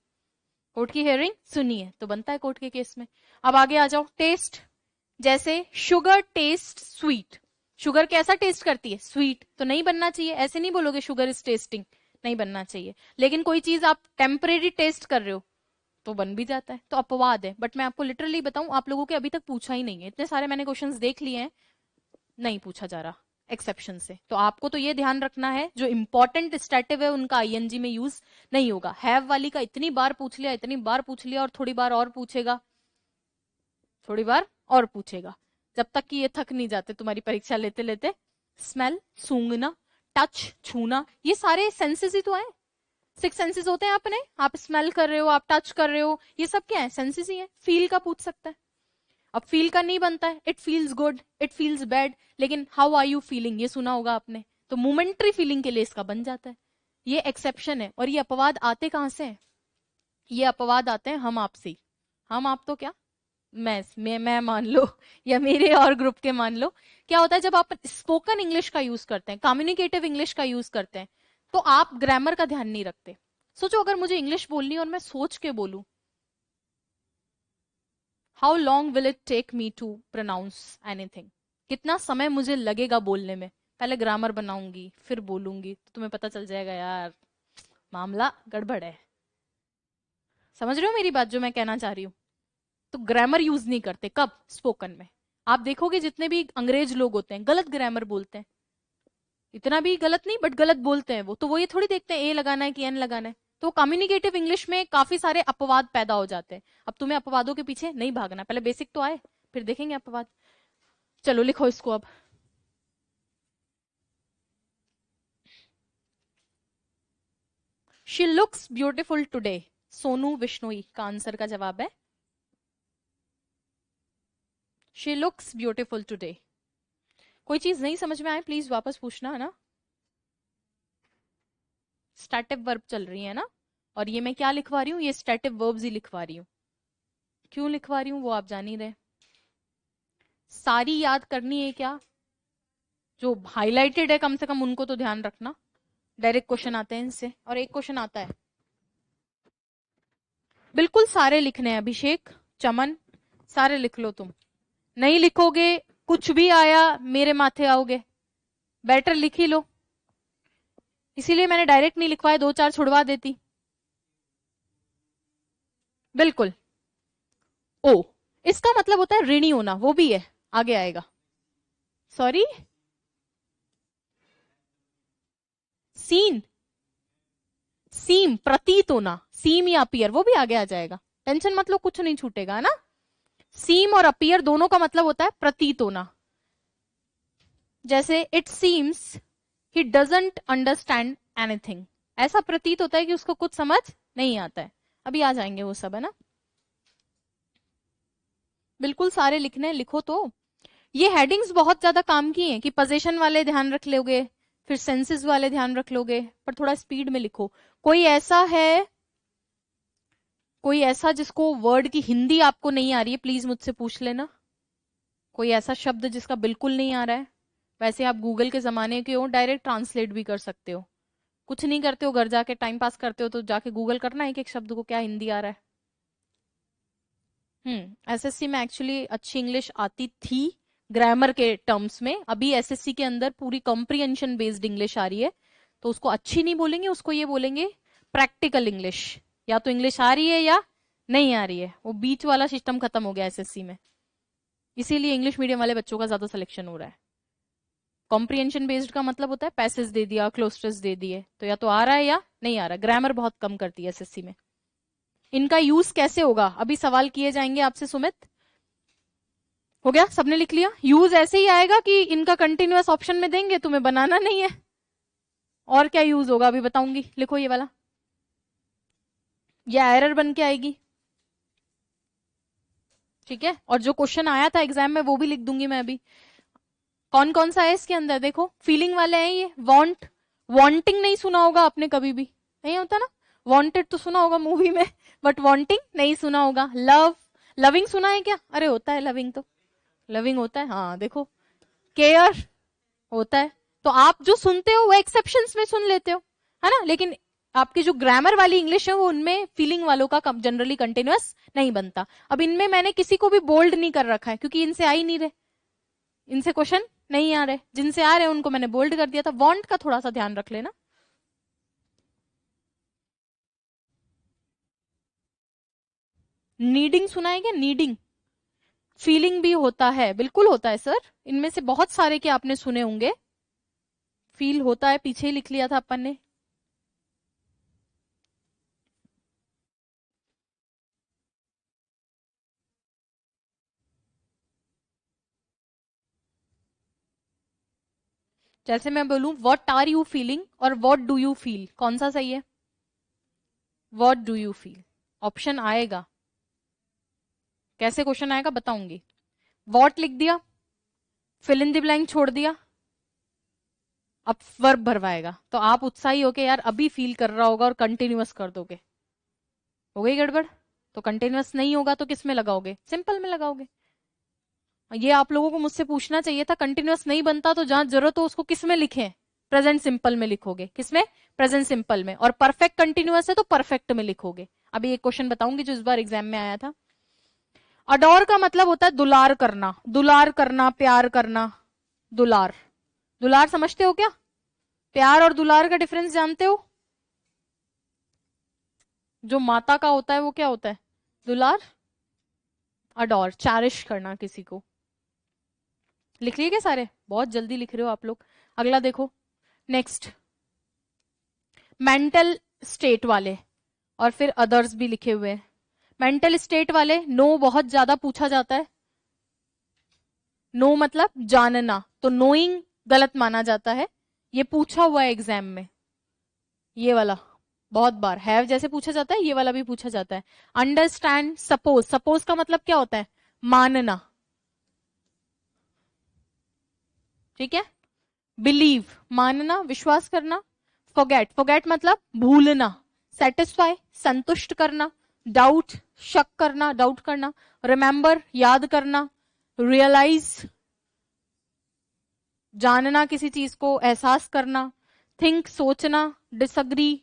कोर्ट की हियरिंग सुनी है, तो बनता है कोर्ट के केस में। अब आगे आ जाओ, टेस्ट, जैसे शुगर टेस्ट स्वीट, शुगर कैसा टेस्ट करती है, स्वीट, तो नहीं बनना चाहिए, ऐसे नहीं बोलोगे शुगर इज टेस्टिंग, नहीं बनना चाहिए। लेकिन कोई चीज आप टेम्परेरी टेस्ट कर रहे हो तो बन भी जाता है, तो अपवाद है। बट मैं आपको लिटरली बताऊं, आप लोगों के अभी तक पूछा ही नहीं है, इतने सारे मैंने क्वेश्चंस देख लिए हैं, नहीं पूछा जा रहा एक्सेप्शन से। तो आपको तो ये ध्यान रखना है, जो इंपॉर्टेंट स्टैटिव है उनका आईएनजी में यूज नहीं होगा। हैव वाली का इतनी बार पूछ लिया, इतनी बार पूछ लिया, और थोड़ी बार और पूछेगा, थोड़ी बार और पूछेगा, जब तक कि ये थक नहीं जाते तुम्हारी परीक्षा लेते लेते। स्मेल, सूंघना, टच, छूना, ये सारे सेंसेस ही तो है, 6 सेंसेस होते हैं अपने, आप स्मेल कर रहे हो, आप टच कर रहे हो, ये सब क्या है, सेंसेस ही है। फील का पूछ सकता है, अब फील का नहीं बनता है, it feels good, it feels bad, लेकिन हाउ आर यू फीलिंग ये सुना होगा आपने, तो मोमेंट्री फीलिंग के लिए इसका बन जाता है। ये एक्सेप्शन है। और ये अपवाद आते कहां से हैं, ये अपवाद आते हैं हम आपसे, हम आप तो क्या, मैं मान लो या मेरे और ग्रुप के मान लो। क्या होता है, जब आप स्पोकन इंग्लिश का यूज करते हैं, कम्युनिकेटिव इंग्लिश का यूज करते हैं, तो आप ग्रामर का ध्यान नहीं रखते। सोचो अगर मुझे इंग्लिश बोलनी है और मैं सोच के बोलूं, how long will it take me to pronounce anything, कितना समय मुझे लगेगा बोलने में, पहले ग्रामर बनाऊंगी फिर बोलूंगी, तो तुम्हें पता चल जाएगा यार मामला गड़बड़ है। समझ रहे हो मेरी बात, जो मैं कहना चाह रही हूँ। तो ग्रामर यूज नहीं करते, कब, स्पोकन में। आप देखोगे जितने भी अंग्रेज लोग होते हैं गलत ग्रामर बोलते हैं, इतना भी गलत नहीं बट गलत बोलते हैं वो, तो वो ये थोड़ी देखते हैं ए लगाना है कि एन लगाना है। तो कम्युनिकेटिव इंग्लिश में काफी सारे अपवाद पैदा हो जाते हैं। अब तुम्हें अपवादों के पीछे नहीं भागना, पहले बेसिक तो आए फिर देखेंगे अपवाद। चलो लिखो इसको अब। She looks beautiful today, Sonu Bishnoi का आंसर का जवाब है शी लुक्स ब्यूटिफुल टुडे। कोई चीज नहीं समझ में आए प्लीज वापस पूछना, है ना। स्टैटिव वर्ब चल रही है ना, और ये मैं क्या लिखवा रही हूँ, ये स्टैटिव वर्ब्स ही लिखवा रही हूँ। क्यों लिखवा रही हूँ वो आप जान ही रहे। सारी याद करनी है क्या, जो हाईलाइटेड है कम से कम उनको तो ध्यान रखना, डायरेक्ट क्वेश्चन आते हैं इनसे। और एक क्वेश्चन आता है, बिल्कुल सारे लिखने हैं, अभिषेक, चमन, सारे लिख लो तुम, नहीं लिखोगे कुछ भी आया मेरे माथे आओगे, बेटर लिख ही लो। इसीलिए मैंने डायरेक्ट नहीं लिखवाए, 2-4 छुड़वा देती। बिल्कुल, ओ, इसका मतलब होता है ऋणी होना, वो भी है, आगे आएगा। सॉरी, सीन, सीम, प्रतीत होना, सीम या अपीयर, वो भी आगे आ जाएगा, टेंशन मत लो, कुछ नहीं छूटेगा, है ना। सीम और अपीयर दोनों का मतलब होता है प्रतीत होना। जैसे it seems he doesn't understand anything, ऐसा प्रतीत होता है कि उसको कुछ समझ नहीं आता है। अभी आ जाएंगे वो सब, है ना। बिल्कुल सारे लिखने, लिखो तो। ये हेडिंग्स बहुत ज्यादा काम की हैं कि पोजीशन वाले ध्यान रख लोगे, फिर सेंसेस वाले ध्यान रख लोगे, पर थोड़ा स्पीड में लिखो। कोई ऐसा है, कोई ऐसा जिसको वर्ड की हिंदी आपको नहीं आ रही है, प्लीज मुझसे पूछ लेना। कोई ऐसा शब्द जिसका बिल्कुल नहीं आ रहा है, वैसे आप गूगल के जमाने के हो, डायरेक्ट ट्रांसलेट भी कर सकते हो। कुछ नहीं करते हो, घर जाके टाइम पास करते हो, तो जाके गूगल करना है एक शब्द को क्या हिंदी आ रहा है। एसएससी में एक्चुअली अच्छी इंग्लिश आती थी ग्रामर के टर्म्स में, अभी एसएससी के अंदर पूरी कॉम्प्रिहेंशन बेस्ड इंग्लिश आ रही है, तो उसको अच्छी नहीं बोलेंगे, उसको ये बोलेंगे प्रैक्टिकल इंग्लिश। या तो इंग्लिश आ रही है या नहीं आ रही है, वो बीच वाला सिस्टम खत्म हो गया एसएससी में। इसीलिए इंग्लिश मीडियम वाले बच्चों का ज्यादा सिलेक्शन हो रहा है। कॉम्प्रिहेंशन बेस्ड का मतलब होता है पैसेज दे दिया, क्लोस्टर्स दे दिए, तो या तो आ रहा है या नहीं आ रहा। ग्रामर बहुत कम करती है एसएससी में। इनका यूज कैसे होगा, अभी सवाल किए जाएंगे आपसे सुमित। हो गया, सबने लिख लिया। यूज ऐसे ही आएगा कि इनका कंटिन्यूअस ऑप्शन में देंगे, तुम्हें बनाना नहीं है। और क्या यूज होगा अभी बताऊंगी, लिखो ये वाला। ये एरर बन के आएगी, ठीक है। और जो क्वेश्चन आया था एग्जाम में वो भी लिख दूंगी मैं अभी। कौन कौन सा है इसके अंदर, देखो फीलिंग वाले हैं ये। वांट, वांटिंग नहीं सुना होगा आपने कभी भी, नहीं होता ना। वांटेड तो सुना होगा मूवी में, बट वांटिंग नहीं सुना होगा। लव, लविंग सुना है क्या? अरे होता है लविंग, तो लविंग होता है, हाँ देखो। केयर होता है। तो आप जो सुनते हो वो एक्सेप्शंस में सुन लेते हो, है ना। लेकिन आपकी जो ग्रामर वाली इंग्लिश है वो उनमें फीलिंग वालों का जनरली कंटिन्यूअस नहीं बनता। अब इनमें मैंने किसी को भी बोल्ड नहीं कर रखा है क्योंकि इनसे आ ही नहीं रहे, इनसे क्वेश्चन नहीं आ रहे। जिनसे आ रहे उनको मैंने बोल्ड कर दिया था। वांट का थोड़ा सा ध्यान रख लेना। नीडिंग सुना है क्या? नीडिंग फीलिंग भी होता है, बिल्कुल होता है सर। इनमें से बहुत सारे के आपने सुने होंगे। फील होता है, पीछे ही लिख लिया था अपन ने। जैसे मैं बोलूं व्हाट आर यू फीलिंग और व्हाट डू यू फील, कौन सा सही है? What do you feel. Option आएगा, कैसे क्वेश्चन आएगा बताऊंगी। व्हाट लिख दिया, फिल इन द ब्लैंक छोड़ दिया, अब वर्ब भरवाएगा, तो आप उत्साही होके यार अभी फील कर रहा होगा और कंटिन्यूअस कर दोगे। हो गई गड़बड़। तो कंटिन्यूअस नहीं होगा तो किस में लगाओगे? सिंपल में लगाओगे। ये आप लोगों को मुझसे पूछना चाहिए था, कंटिन्यूअस नहीं बनता तो जहां जरूरत हो उसको किस में लिखें? प्रेजेंट सिंपल में लिखोगे। किसमें? प्रेजेंट सिंपल में। और परफेक्ट कंटिन्यूअस है तो परफेक्ट में लिखोगे। अभी एक क्वेश्चन बताऊंगी जो इस बार एग्जाम में आया था। अडोर का मतलब होता है दुलार करना, दुलार करना, प्यार करना। दुलार, दुलार समझते हो क्या? प्यार और दुलार का डिफरेंस जानते हो? जो माता का होता है वो क्या होता है? दुलार। अडोर, चैरिश करना किसी को। लिख लिए क्या सारे? बहुत जल्दी लिख रहे हो आप लोग। अगला देखो, नेक्स्ट। मेंटल स्टेट वाले, और फिर अदर्स भी लिखे हुए हैं। मेंटल स्टेट वाले, नो बहुत ज्यादा पूछा जाता है। नो मतलब जानना, तो नोइंग गलत माना जाता है। ये पूछा हुआ है एग्जाम में, ये वाला बहुत बार। हैव जैसे पूछा जाता है, ये वाला भी पूछा जाता है। अंडरस्टैंड, सपोज, सपोज का मतलब क्या होता है? मानना, ठीक है। बिलीव, मानना, विश्वास करना। फॉरगेट, फॉरगेट मतलब भूलना। सेटिस्फाई, संतुष्ट करना। डाउट, शक करना, डाउट करना। रिमेंबर, याद करना। रियलाइज, जानना किसी चीज को, एहसास करना। थिंक, सोचना। डिसअग्री,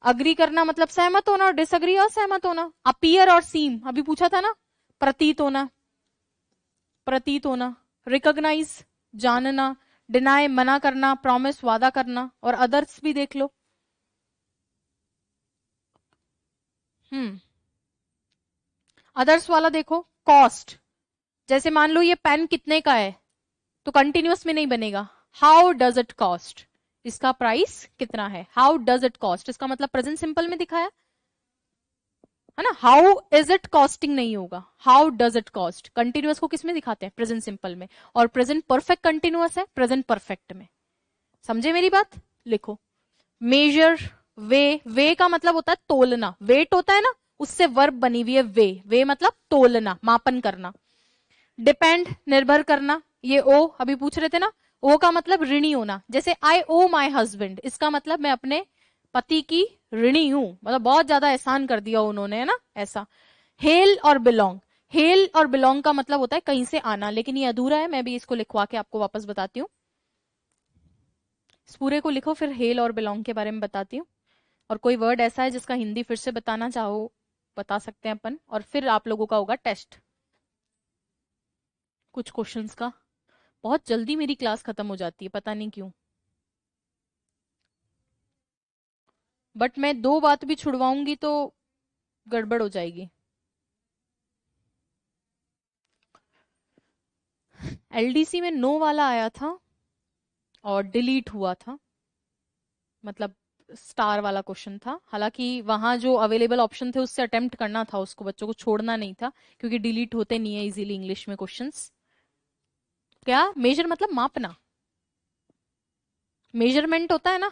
अग्री करना मतलब सहमत होना, और डिसअग्री असहमत होना। अपीयर और सीम अभी पूछा था ना, प्रतीत होना, प्रतीत होना। रिकॉग्नाइज, जानना। डिनाई, मना करना। प्रॉमिस, वादा करना। और अदर्स भी देख लो। अदर्स वाला देखो, कॉस्ट। जैसे मान लो ये पेन कितने का है, तो कंटिन्यूअस में नहीं बनेगा। हाउ डज इट कॉस्ट, इसका प्राइस कितना है। हाउ डज इट कॉस्ट, इसका मतलब प्रेजेंट सिंपल में दिखाया है ना। हाउ इज इट कॉस्टिंग नहीं होगा, how does it cost. Continuous को किस में दिखाते हैं? प्रेजेंट सिंपल में। और प्रेजेंट परफेक्ट कंटिन्यूअस है प्रेजेंट परफेक्ट में। समझे मेरी बात? लिखो। मेजर, वे का मतलब होता है तोलना। वेट होता है ना, उससे वर्ब बनी हुई है वे मतलब तोलना, मापन करना। डिपेंड, निर्भर करना। ये ओ अभी पूछ रहे थे ना, ओ का मतलब ऋणी होना। जैसे आई ओ माई हस्बैंड, इसका मतलब मैं अपने पति की ऋणी हूं, मतलब बहुत ज्यादा एहसान कर दिया उन्होंने, है ना, ऐसा। हेल और बिलोंग, हेल और बिलोंग का मतलब होता है कहीं से आना, लेकिन ये अधूरा है, मैं भी इसको लिखवा के आपको वापस बताती हूँ। इस पूरे को लिखो, फिर हेल और बिलोंग के बारे में बताती हूँ। और कोई वर्ड ऐसा है जिसका हिंदी फिर से बताना चाहो बता सकते हैं अपन, और फिर आप लोगों का होगा टेस्ट कुछ क्वेश्चंस का। बहुत जल्दी मेरी क्लास खत्म हो जाती है, पता नहीं क्यों। बट मैं दो बात भी छुड़वाऊंगी तो गड़बड़ हो जाएगी। एलडीसी में नो वाला आया था और डिलीट हुआ था, मतलब स्टार वाला क्वेश्चन था। हालांकि वहां जो अवेलेबल ऑप्शन थे उससे अटेम्प्ट करना था उसको, बच्चों को छोड़ना नहीं था, क्योंकि डिलीट होते नहीं है इजीली इंग्लिश में क्वेश्चंस। क्या मेजर मतलब मापना, मेजरमेंट होता है ना।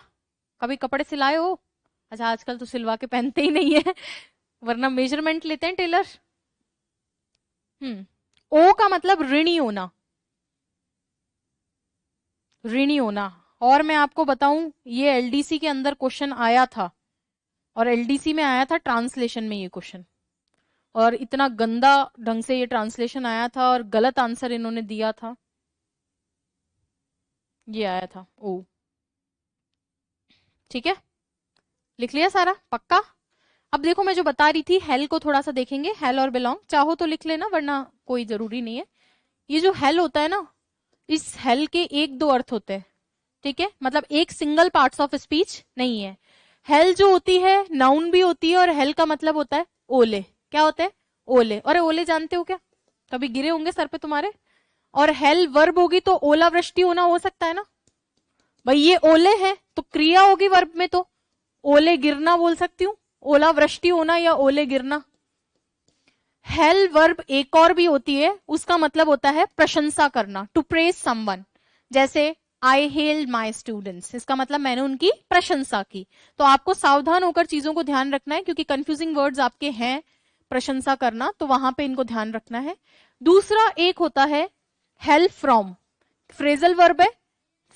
कभी कपड़े सिलाए हो? अच्छा, आजकल तो सिलवा के पहनते ही नहीं है वरना मेजरमेंट लेते हैं टेलर। ओ का मतलब ऋणी होना, ऋणी होना। और मैं आपको बताऊं, ये एलडीसी के अंदर क्वेश्चन आया था, और एलडीसी में आया था ट्रांसलेशन में ये क्वेश्चन, और इतना गंदा ढंग से ये ट्रांसलेशन आया था और गलत आंसर इन्होंने दिया था। ये आया था ओ। ठीक है, लिख लिया सारा पक्का। अब देखो मैं जो बता रही थी, हेल को थोड़ा सा देखेंगे, हेल और बिलोंग, चाहो तो लिख लेना वरना कोई जरूरी नहीं है। ये जो हेल होता है ना, इस हेल के एक दो अर्थ होते हैं, ठीक है, मतलब एक सिंगल पार्ट्स ऑफ स्पीच नहीं है। हेल जो होती है नाउन भी होती है, और हेल का मतलब होता है ओले। क्या होते हैं? ओले। और ओले जानते हो क्या? कभी गिरे होंगे सर पे तुम्हारे। और हेल वर्ब होगी तो ओलावृष्टि होना हो सकता है ना भाई, ये ओले है तो क्रिया होगी वर्ब में, तो ओले गिरना बोल सकती हूँ, ओलावृष्टि होना या ओले गिरना। हेल वर्ब एक और भी होती है, उसका मतलब होता है प्रशंसा करना, टू प्रेज समवन। जैसे आई हेल्ड माई स्टूडेंट्स, इसका मतलब मैंने उनकी प्रशंसा की। तो आपको सावधान होकर चीजों को ध्यान रखना है, क्योंकि कंफ्यूजिंग वर्ड्स आपके हैं प्रशंसा करना, तो वहां पे इनको ध्यान रखना है। दूसरा एक होता है हेल्प फ्रॉम, फ्रेजल वर्ब है।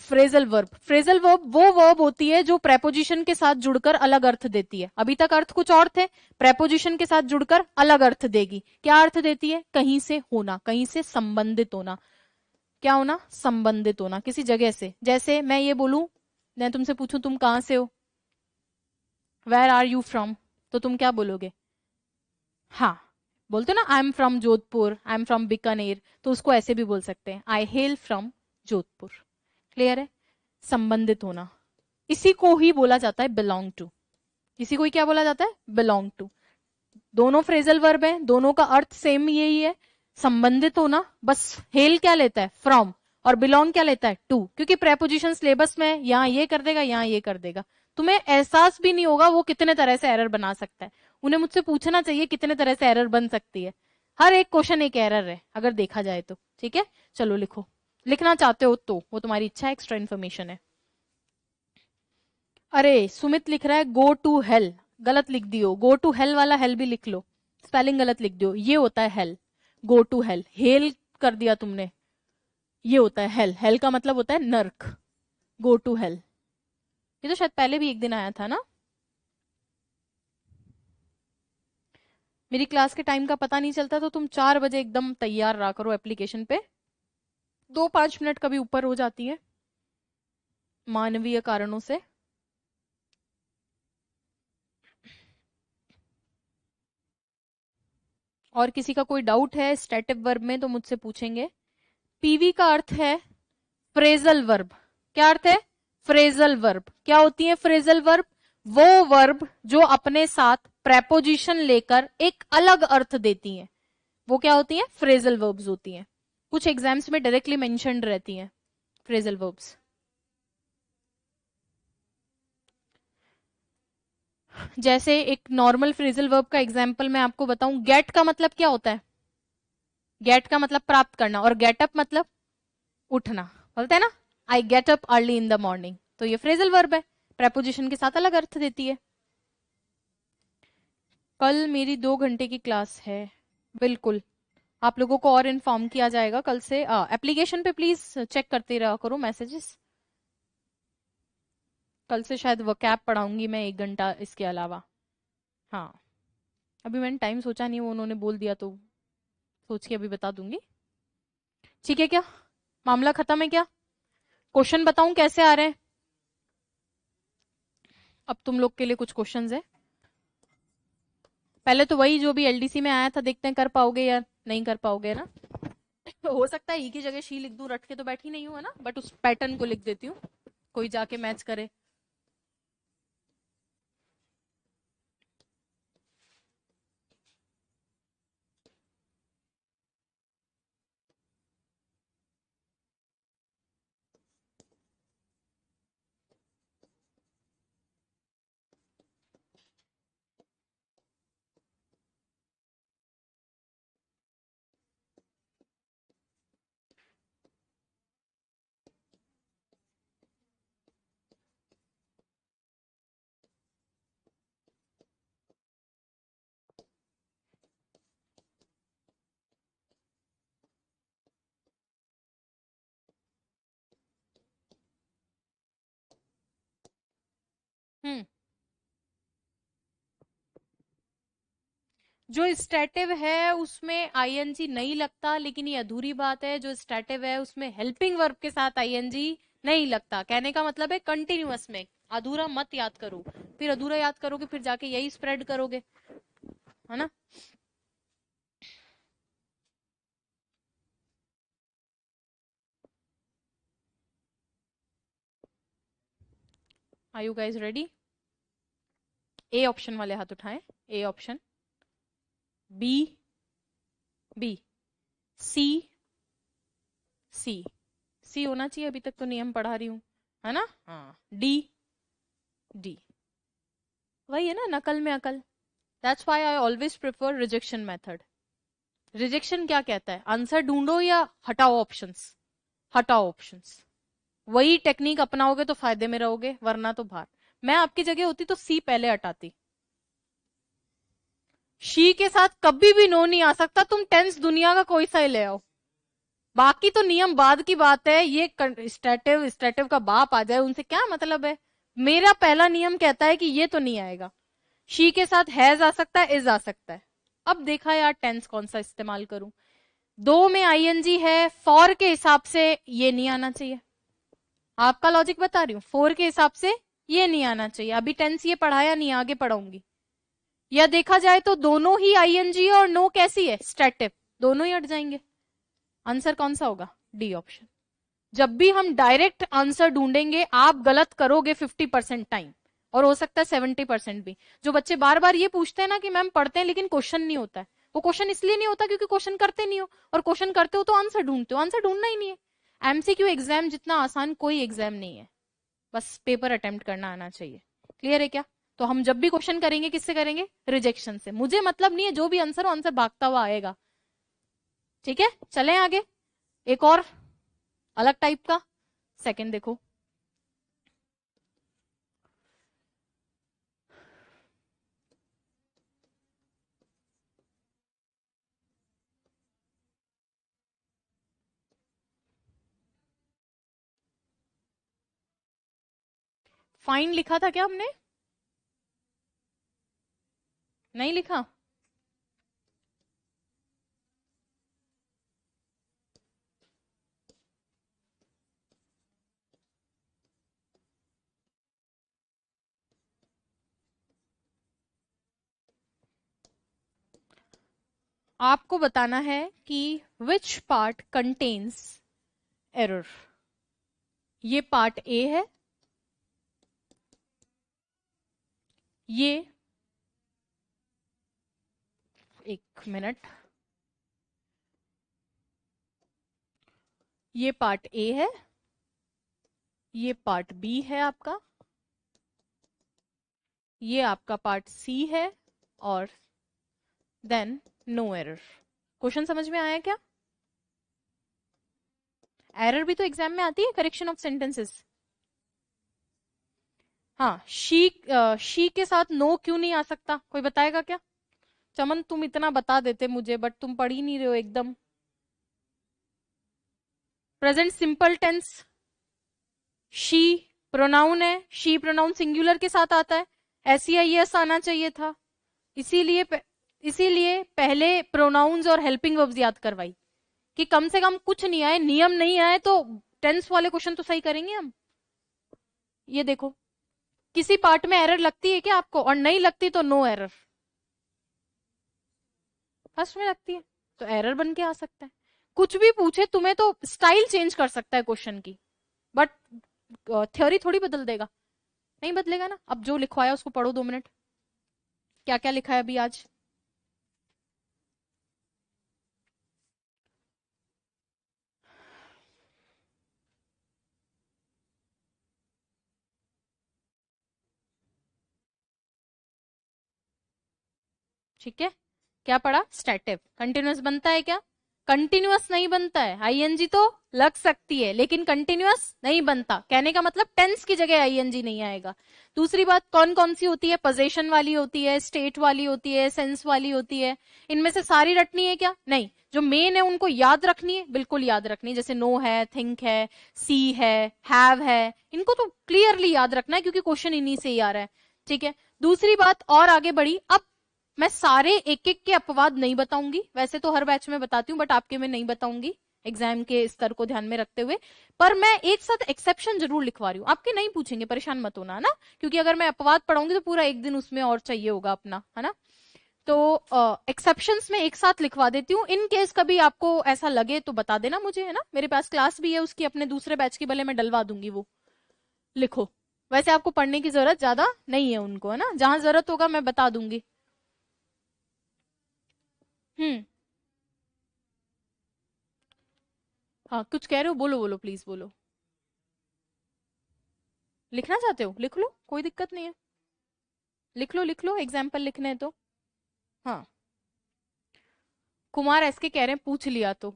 फ्रेजल वर्ब, फ्रेजल वर्ब वो वर्ब होती है जो प्रेपोजिशन के साथ जुड़कर अलग अर्थ देती है। अभी तक अर्थ कुछ और थे, प्रेपोजिशन के साथ जुड़कर अलग अर्थ देगी। क्या अर्थ देती है? कहीं से होना, कहीं से संबंधित होना। क्या होना? संबंधित होना किसी जगह से। जैसे मैं ये बोलूं, मैं तुमसे पूछूं तुम कहां से हो, वेर आर यू फ्रॉम, तो तुम क्या बोलोगे? हाँ, बोलते ना I am from Jodhpur, I am from Bikaner, तो उसको ऐसे भी बोल सकते हैं, आई हेल फ्रॉम जोधपुर। क्लियर है? संबंधित होना, इसी को ही बोला जाता है बिलोंग टू। इसी को ही क्या बोला जाता है? Belong to. दोनों फ्रेजल वर्ब हैं, दोनों का अर्थ सेम यही है, संबंधित होना। बस हेल क्या लेता है? फ्रॉम। और बिलोंग क्या लेता है? टू। क्योंकि प्रेपोजिशन सिलेबस में यहाँ ये कर देगा, यहाँ ये कर देगा, तुम्हें एहसास भी नहीं होगा वो कितने तरह से एरर बना सकता है। उन्हें मुझसे पूछना चाहिए कितने तरह से एरर बन सकती है। हर एक क्वेश्चन एक एरर है अगर देखा जाए तो। ठीक है, चलो लिखो, लिखना चाहते हो तो वो तुम्हारी इच्छा है, एक्स्ट्रा इन्फॉर्मेशन है। अरे सुमित लिख रहा है गो टू हेल, गलत लिख दियो, गो टू हेल वाला हेल भी लिख लो, स्पेलिंग गलत लिख दियो, ये होता है hell. Go to hell, hell कर दिया तुमने, ये होता है हेल। हेल का मतलब होता है नर्क, गो टू हेल। ये तो शायद पहले भी एक दिन आया था ना। मेरी क्लास के टाइम का पता नहीं चलता, तो तुम 4 बजे एकदम तैयार रहा करो एप्लीकेशन पे, 2-5 मिनट कभी ऊपर हो जाती है मानवीय कारणों से। और किसी का कोई डाउट है स्टैटिव वर्ब में तो मुझसे पूछेंगे। पीवी का अर्थ है फ्रेजल वर्ब। क्या अर्थ है? Phrasal verb. क्या होती है फ्रेजल वर्ब? वो वर्ब जो अपने साथ प्रेपोजिशन लेकर एक अलग अर्थ देती हैं, वो क्या होती हैं? फ्रेजल वर्ब्स होती हैं। कुछ एग्जाम्स में डायरेक्टली मेंशन्ड रहती हैं फ्रेजल वर्ब्स। जैसे एक नॉर्मल फ्रेजल वर्ब का एग्जाम्पल मैं आपको बताऊं, गेट का मतलब क्या होता है? गेट का मतलब प्राप्त करना, और गेट अप मतलब उठना, बोलते हैं ना I get up early in the morning, तो ये फ्रेजल वर्ब है, प्रेपोजिशन के साथ अलग अर्थ देती है। कल मेरी 2 घंटे की क्लास है, बिल्कुल। आप लोगों को और इन्फॉर्म किया जाएगा कल से। एप्लीकेशन पे प्लीज चेक करते रहा करो मैसेजेस। कल से शायद वोकैब पढ़ाऊंगी मैं 1 घंटा इसके अलावा। हाँ, अभी मैंने टाइम सोचा नहीं, वो उन्होंने बोल दिया तो सोच के अभी बता दूंगी। ठीक है क्या? मामला खत्म है क्या? क्वेश्चन बताऊं कैसे आ रहे हैं? अब तुम लोग के लिए कुछ क्वेश्चंस है। पहले तो वही जो भी एलडीसी में आया था, देखते हैं कर पाओगे या नहीं कर पाओगे ना। हो सकता है ई की जगह शी लिख दूं, रट के तो बैठी नहीं हूं है ना, बट उस पैटर्न को लिख देती हूँ, कोई जाके मैच करे। जो स्टैटिव है उसमें आईएनजी नहीं लगता, लेकिन ये अधूरी बात है। जो स्टैटिव है उसमें हेल्पिंग वर्ब के साथ आईएनजी नहीं लगता। कहने का मतलब है कंटिन्यूअस में। अधूरा मत याद करो, फिर अधूरा याद करोगे फिर जाके यही स्प्रेड करोगे, है ना। Are you guys ready? A option वाले हाथ उठाएं। A option, B, B, C, C, C होना चाहिए, अभी तक तो नियम पढ़ा रही हूं, है ना। हाँ, डी, डी, वही है ना, नकल में अकल। That's why I always prefer rejection method. Rejection क्या कहता है? आंसर ढूंढो या हटाओ ऑप्शंस। हटाओ ऑप्शंस। वही टेक्निक अपनाओगे तो फायदे में रहोगे, वरना तो बाहर। मैं आपकी जगह होती तो सी पहले हटाती। शी के साथ कभी भी नो नहीं आ सकता, तुम टेंस दुनिया का कोई सा ही ले आओ। बाकी तो नियम बाद की बात है, ये स्टैटिव स्टैटिव का बाप आ जाए उनसे क्या मतलब है। मेरा पहला नियम कहता है कि ये तो नहीं आएगा। शी के साथ हैज आ सकता है, इज आ सकता है। अब देखा यार टेंस कौन सा इस्तेमाल करूं। दो में आईएनजी है, फॉर के हिसाब से ये नहीं आना चाहिए। आपका लॉजिक बता रही हूँ, फोर के हिसाब से ये नहीं आना चाहिए। अभी टेंस ये पढ़ाया नहीं, आगे पढ़ाऊंगी। या देखा जाए तो दोनों ही आईएनजी और नो कैसी है? स्टैटिव। दोनों ही हट जाएंगे। आंसर कौन सा होगा? D option. जब भी हम डायरेक्ट आंसर ढूंढेंगे आप गलत करोगे 50% टाइम, और हो सकता है 70% भी। जो बच्चे बार बार ये पूछते हैं ना कि मैम पढ़ते हैं लेकिन क्वेश्चन नहीं होता है, वो क्वेश्चन इसलिए नहीं होता क्योंकि क्वेश्चन करते नहीं हो, और क्वेश्चन करते हो तो आंसर ढूंढते हो। आंसर ढूंढना ही नहीं है। एमसीक्यू एग्जाम जितना आसान कोई एग्जाम नहीं है, बस पेपर अटेम्प्ट करना आना चाहिए। क्लियर है क्या? तो हम जब भी क्वेश्चन करेंगे किससे करेंगे? रिजेक्शन से। मुझे मतलब नहीं है, जो भी आंसर हो आंसर भागता हुआ आएगा। ठीक है, चलें आगे। एक और अलग टाइप का सेकंड देखो। फाइन लिखा था क्या हमने? नहीं लिखा? आपको बताना है कि विच पार्ट कंटेन्स एरर। ये पार्ट ए है, ये, एक मिनट, ये पार्ट ए है, ये पार्ट बी है आपका, ये आपका पार्ट सी है, और देन नो एरर। क्वेश्चन समझ में आया क्या? एरर भी तो एग्जाम में आती है, करेक्शन ऑफ सेंटेंसेस। हाँ, शी के साथ नो क्यों नहीं आ सकता? कोई बताएगा क्या? चमन तुम इतना बता देते मुझे, बट तुम पढ़ ही नहीं रहे हो एकदम। Present simple tense, she pronoun है, शी प्रोनाउन सिंगुलर के साथ आता है, SEIS आना चाहिए था। इसीलिए पहले प्रोनाउंस और हेल्पिंग वर्ब्स याद करवाई कि कम से कम कुछ नहीं आए, नियम नहीं आए तो टेंस वाले क्वेश्चन तो सही करेंगे हम। ये देखो, किसी पार्ट में एरर लगती है क्या आपको? और नहीं लगती तो नो एरर। फर्स्ट में लगती है तो एरर बन के आ सकता है। कुछ भी पूछे तुम्हें तो स्टाइल चेंज कर सकता है क्वेश्चन की, बट थ्योरी थोड़ी बदल देगा। नहीं बदलेगा ना। अब जो लिखवाया उसको पढ़ो 2 मिनट। क्या क्या लिखा है अभी आज? ठीक है, क्या पढ़ा? स्टैटिव। कंटिन्यूअस बनता है क्या? कंटिन्यूअस नहीं बनता है। आईएनजी तो लग सकती है लेकिन कंटिन्यूअस नहीं बनता। कहने का मतलब टेंस की जगह आईएनजी नहीं आएगा। दूसरी बात कौन कौन सी होती है? पोजीशन वाली होती है, स्टेट वाली होती है, सेंस वाली होती है। इनमें से सारी रटनी है क्या? नहीं। जो मेन है उनको याद रखनी है, बिल्कुल याद रखनी है। जैसे नो है, थिंक है, सी है, हैव है, इनको तो क्लियरली याद रखना है क्योंकि क्वेश्चन इन्हीं से ही आ रहा है। ठीक है, दूसरी बात और आगे बढ़ी। अब मैं सारे एक एक के अपवाद नहीं बताऊंगी, वैसे तो हर बैच में बताती हूँ, बट आपके में नहीं बताऊंगी एग्जाम के स्तर को ध्यान में रखते हुए। पर मैं एक साथ एक्सेप्शन जरूर लिखवा रही हूँ, आपके नहीं पूछेंगे, परेशान मत होना, है ना, क्योंकि अगर मैं अपवाद पढ़ाऊंगी तो पूरा एक दिन उसमें और चाहिए होगा अपना, है ना। तो एक्सेप्शंस में एक साथ लिखवा देती हूँ, इन केस कभी आपको ऐसा लगे तो बता देना मुझे, है ना। मेरे पास क्लास भी है उसकी, अपने दूसरे बैच की, भले मैं डलवा दूंगी वो। लिखो। वैसे आपको पढ़ने की जरूरत ज्यादा नहीं है उनको, है ना, जहां जरूरत होगा मैं बता दूंगी। हम्म। हाँ, कुछ कह रहे हो, बोलो बोलो, प्लीज बोलो। लिखना चाहते हो लिख लो, कोई दिक्कत नहीं है। लिख लो लिख लो, एग्जाम्पल लिखने हैं तो। हाँ। कुमार एस के कह रहे हैं पूछ लिया तो।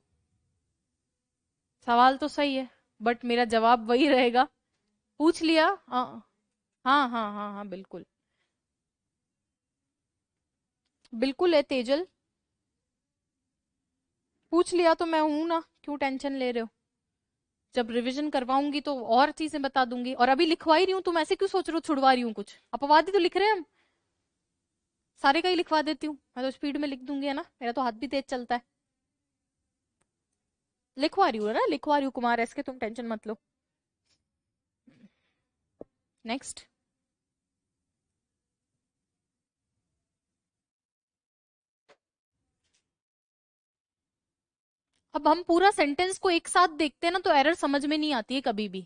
सवाल तो सही है, बट मेरा जवाब वही रहेगा। पूछ लिया। हाँ हाँ हाँ हाँ हाँ, बिल्कुल। बिल्कुल है तेजल। पूछ लिया तो मैं हूं ना, क्यों टेंशन ले रहे हो। जब रिवीजन करवाऊंगी तो और चीजें बता दूंगी, और अभी लिखवा ही रही हूँ, तुम ऐसे क्यों सोच रहे हो छुड़वा रही हूँ कुछ, अपवाद ही तो लिख रहे हैं हम। सारे का ही लिखवा देती हूँ, मैं तो स्पीड में लिख दूंगी, है ना, मेरा तो हाथ भी तेज चलता है। लिखवा रही हूँ ना, लिखवा रही हूँ कुमार एस के, तुम टेंशन मत लो। नेक्स्ट। अब हम पूरा सेंटेंस को एक साथ देखते हैं ना, तो एरर समझ में नहीं आती है कभी भी।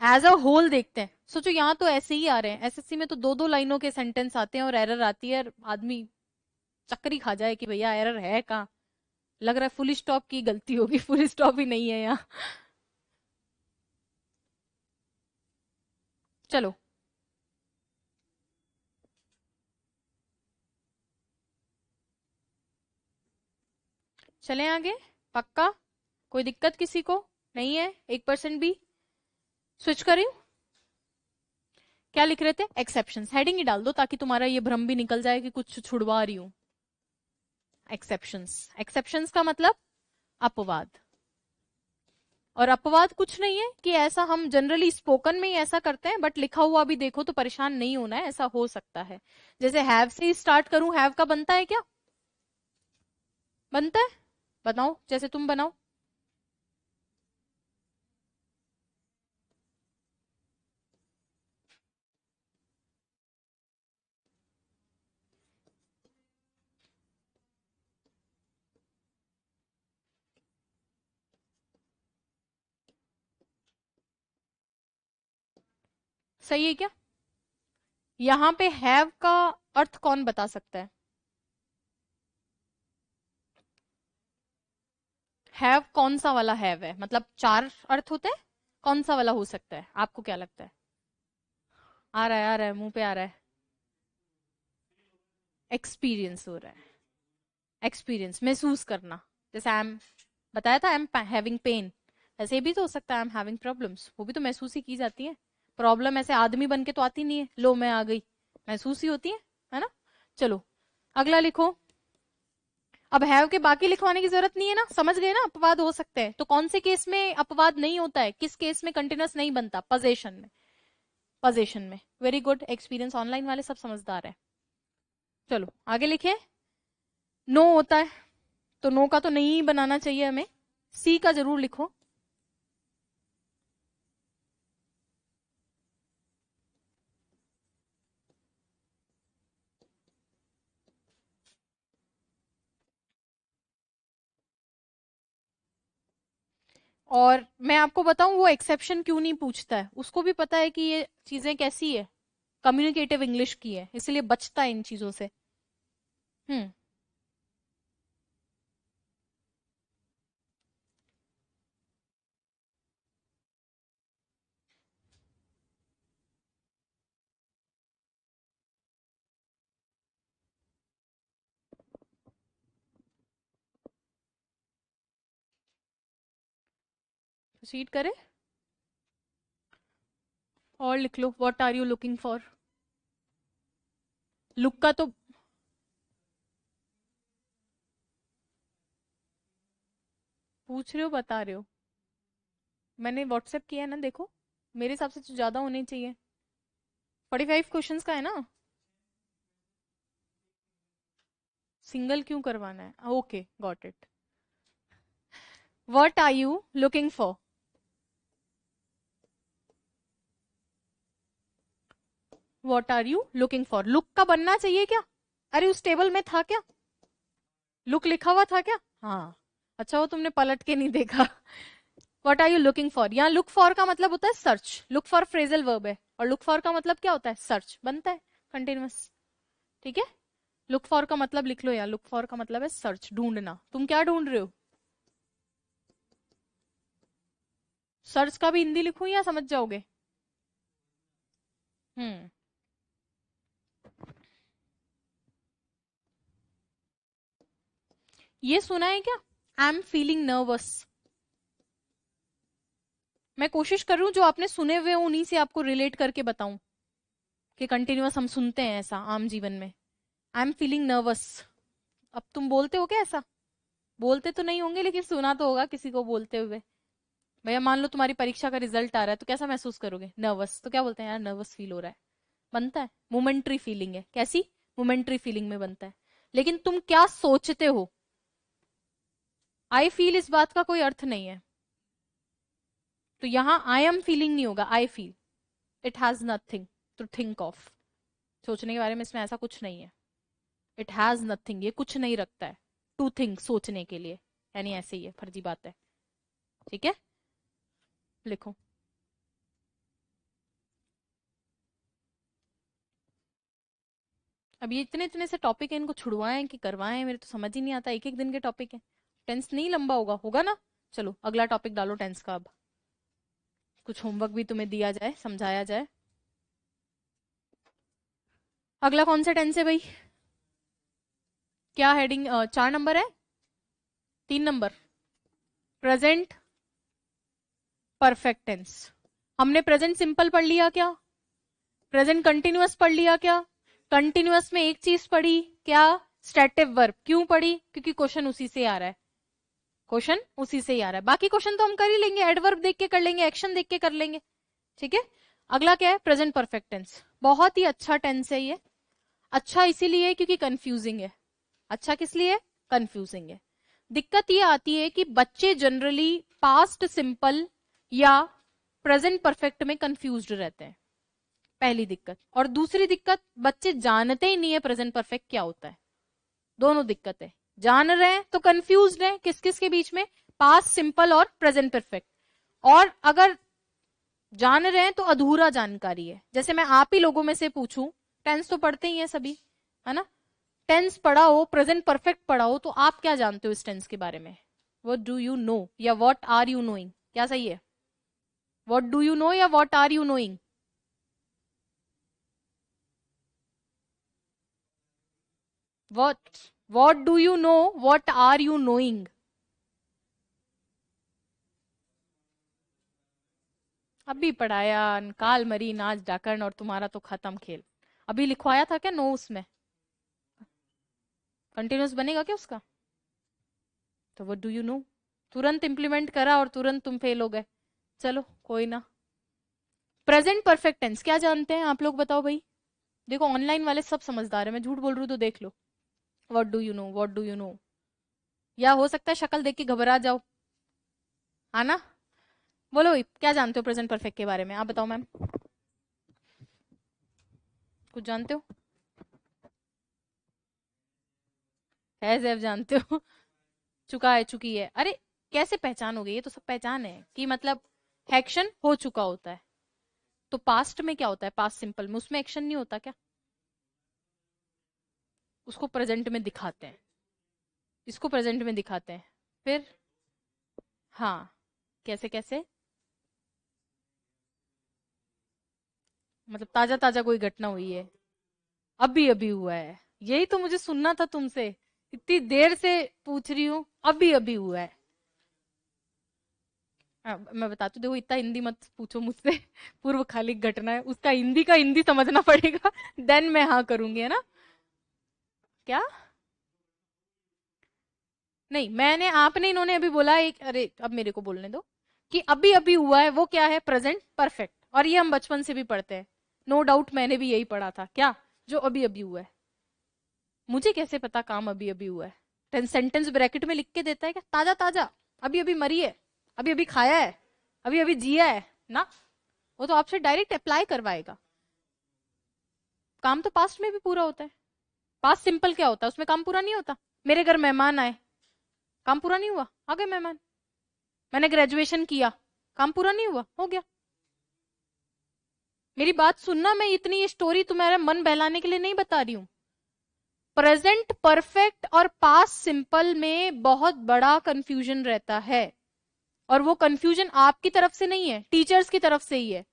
एज अ होल देखते हैं, सोचो यहाँ तो ऐसे ही आ रहे हैं, एसएससी में तो दो दो लाइनों के सेंटेंस आते हैं और एरर आती है, और आदमी चक्करी खा जाए कि भैया एरर है कहाँ। लग रहा है फुल स्टॉप की गलती होगी, फुल स्टॉप ही नहीं है यहाँ। चलो। चलें आगे। पक्का। कोई दिक्कत किसी को नहीं है, 1% भी। स्विच करें। क्या लिख रहे थे, एक्सेप्शंस, हेडिंग ही डाल दो ताकि तुम्हारा ये भ्रम भी निकल जाए कि कुछ छुड़वा रही हूँ। एक्सेप्शंस, एक्सेप्शंस का मतलब अपवाद। और अपवाद कुछ नहीं है कि ऐसा हम जनरली स्पोकन में ही ऐसा करते हैं, बट लिखा हुआ भी देखो तो परेशान नहीं होना है, ऐसा हो सकता है। जैसे हैव से ही स्टार्ट करूं, हैव का बनता है क्या, बनता है। बनाओ जैसे तुम बनाओ। सही है क्या। यहाँ पे हैव का अर्थ कौन बता सकता है। हैव कौन सा वाला हैव है, मतलब चार अर्थ होते हैं, कौन सा वाला हो सकता है, आपको क्या लगता है। आ रहा है, आ रहा है, मुंह पे आ रहा है। एक्सपीरियंस हो रहा है। एक्सपीरियंस, महसूस करना। जैसे आई एम, बताया था आई एम हैविंग पेन, ऐसे भी तो हो सकता है आई एम हैविंग प्रॉब्लम्स, वो भी तो महसूस ही की जाती है। प्रॉब्लम ऐसे आदमी बन के तो आती नहीं है, लो मैं आ गई, महसूस ही होती है ना। चलो अगला लिखो। अब हैव के बाकी लिखवाने की जरूरत नहीं है ना, समझ गए ना, अपवाद हो सकते हैं, तो कौन से केस में अपवाद नहीं होता है, किस केस में कंटिन्यूअस नहीं बनता, पोजेशन में। पोजेशन में, वेरी गुड, एक्सपीरियंस ऑनलाइन वाले सब समझदार है। चलो आगे लिखे। नो होता है, तो नो का तो नहीं बनाना चाहिए हमें, सी का जरूर लिखो। और मैं आपको बताऊं वो एक्सेप्शन क्यों नहीं पूछता है, उसको भी पता है कि ये चीजें कैसी है, कम्युनिकेटिव इंग्लिश की है, इसलिए बचता है इन चीजों से। हम्म। प्रोसीड करें। और लिख लो, what are you looking for. Look का तो पूछ रहे हो, बता रहे हो। मैंने व्हाट्सएप किया है ना, देखो, मेरे हिसाब से तो ज्यादा होने चाहिए, 45 क्वेश्चंस का है ना। सिंगल क्यों करवाना है? Okay, got it. What are you looking for? What are you looking for? Look का बनना चाहिए क्या? अरे उस टेबल में था क्या? लुक लिखा हुआ था क्या? हाँ. अच्छा वो तुमने पलट के नहीं देखा. What are you looking for, यहाँ लुक फॉर का मतलब होता है search. Look for phrasal verb है, और लुक फॉर का मतलब क्या होता है? सर्च. बनता है कंटिन्यूअस. ठीक है. लुक फॉर का मतलब लिख लो यार. लुक फॉर का मतलब है सर्च, ढूंढना. तुम क्या ढूंढ रहे हो? सर्च का भी हिंदी लिखूं या समझ जाओगे? हम्म. ये सुना है क्या? I am feeling nervous. मैं कोशिश कर रही हूँ जो आपने सुने हुए उन्हीं से आपको रिलेट करके बताऊं, कि कंटिन्यूअस हम सुनते हैं ऐसा आम जीवन में. I am feeling nervous. अब तुम बोलते हो क्या ऐसा? बोलते तो नहीं होंगे, लेकिन सुना तो होगा किसी को बोलते हुए. भैया मान लो तुम्हारी परीक्षा का रिजल्ट आ रहा है, तो कैसा महसूस करोगे? नर्वस. तो क्या बोलते हैं? यार नर्वस फील हो रहा है. बनता है. मोमेंट्री फीलिंग है. कैसी? मोमेंट्री फीलिंग में बनता है. लेकिन तुम क्या सोचते हो? आई फील इस बात का कोई अर्थ नहीं है. तो यहां आई एम फीलिंग नहीं होगा, I feel. It has nothing to think of. सोचने के बारे में इसमें ऐसा कुछ नहीं है. इट हैज नथिंग, ये कुछ नहीं रखता है टू थिंक, सोचने के लिए. यानी ऐसे ही है, फर्जी बात है. ठीक है. लिखो. अब ये इतने इतने से टॉपिक है, इनको छुड़वाएं कि करवाएं, मेरे तो समझ ही नहीं आता. एक एक दिन के टॉपिक है. टेंस नहीं लंबा होगा? होगा ना. चलो अगला टॉपिक डालो टेंस का. अब कुछ होमवर्क भी तुम्हें दिया जाए, समझाया जाए. अगला कौन सा टेंस है भाई? क्या हेडिंग? 4 नंबर है? 3 नंबर. Present perfect tense. हमने प्रेजेंट सिंपल पढ़ लिया क्या? प्रेजेंट कंटिन्यूअस पढ़ लिया क्या? कंटिन्यूअस में एक चीज पढ़ी क्या? स्टैटिव वर्ब. क्यों पढ़ी? क्योंकि क्वेश्चन उसी से आ रहा है. क्वेश्चन उसी से ही आ रहा है. बाकी क्वेश्चन तो हम कर ही लेंगे, एडवर्ब देख के कर लेंगे, एक्शन देख के कर लेंगे. ठीक है. अगला क्या है? Present perfect tense. बहुत ही अच्छा टेंस है ये. अच्छा इसीलिए क्योंकि कंफ्यूजिंग है. अच्छा किस लिए? कंफ्यूजिंग है. दिक्कत ये आती है कि बच्चे जनरली पास्ट सिंपल या प्रेजेंट परफेक्ट में कंफ्यूज्ड रहते हैं. पहली दिक्कत. और दूसरी दिक्कत, बच्चे जानते ही नहीं है प्रेजेंट परफेक्ट क्या होता है. दोनों दिक्कत है. जान रहे हैं तो कंफ्यूज्ड है किस किस के बीच में? पास्ट सिंपल और प्रेजेंट परफेक्ट. और अगर जान रहे हैं तो अधूरा जानकारी है. जैसे मैं आप ही लोगों में से पूछूं, टेंस तो पढ़ते ही हैं सभी, है ना? टेंस पढ़ा हो, प्रेजेंट परफेक्ट पढ़ा हो, तो आप क्या जानते हो इस टेंस के बारे में? व्हाट डू यू नो या व्हाट आर यू नोइंग? क्या सही है? व्हाट डू यू नो या what are you knowing? What do you know, what are you knowing? अभी पढ़ाया. काल मरी नाच डाकन और तुम्हारा तो खत्म खेल. अभी लिखवाया था क्या नो उसमें? कंटिन्यूस बनेगा क्या उसका? तो व्हाट डू यू नो. तुरंत इंप्लीमेंट करा और तुरंत तुम फेल हो गए. चलो कोई ना. प्रेजेंट परफेक्ट टेंस क्या जानते हैं आप लोग? बताओ भाई. देखो ऑनलाइन वाले सब समझदार है, मैं झूठ बोल रही हूँ तो देख लो. What do you know, what do you know. या हो सकता है शक्ल देख के घबरा जाओ. है ना? बोलो भाई, क्या जानते हो प्रेजेंट परफेक्ट के बारे में? आप बताओ मैम. कुछ जानते हो? है जैब जानते हो. चुका है, चुकी है. अरे कैसे पहचानोगे? ये तो सब पहचान है कि मतलब एक्शन हो चुका होता है. तो पास्ट में क्या होता है? पास्ट सिंपल में उसमें एक्शन नहीं होता क्या? उसको प्रेजेंट में दिखाते हैं. इसको प्रेजेंट में दिखाते हैं. फिर हाँ. कैसे कैसे? मतलब ताजा ताजा कोई घटना हुई है? अभी अभी हुआ है. यही तो मुझे सुनना था तुमसे. इतनी देर से पूछ रही हूँ. अभी अभी हुआ है. मैं बताती हूँ. देखो इतना हिंदी मत पूछो मुझसे. पूर्व खाली घटना है, उसका हिंदी का हिंदी समझना पड़ेगा. देन मैं हाँ करूंगी, है ना? क्या? नहीं, मैंने आपने इन्होंने अभी बोला एक. अरे अब मेरे को बोलने दो. कि अभी अभी हुआ है वो क्या है? Present perfect. और ये हम बचपन से भी पढ़ते हैं. नो डाउट मैंने भी यही पढ़ा था क्या? जो अभी अभी हुआ है. मुझे कैसे पता काम अभी अभी हुआ है? सेंटेंस ब्रैकेट में लिख के देता है क्या? ताजा ताजा, अभी अभी मरी है, अभी अभी खाया है, अभी अभी जिया है ना। वो तो आपसे डायरेक्ट अप्लाई करवाएगा। काम तो पास्ट में भी पूरा होता है। पास्ट सिंपल क्या होता है, उसमें काम पूरा नहीं होता। मेरे घर मेहमान आए, काम पूरा नहीं हुआ, आ गए मेहमान। मैंने ग्रेजुएशन किया, काम पूरा नहीं हुआ, हो गया। मेरी बात सुनना, मैं इतनी ये स्टोरी तुम्हारा मन बहलाने के लिए नहीं बता रही हूं। प्रेजेंट परफेक्ट और पास्ट सिंपल में बहुत बड़ा कंफ्यूजन रहता है, और वो कंफ्यूजन आपकी तरफ से नहीं है, टीचर्स की तरफ से ही है।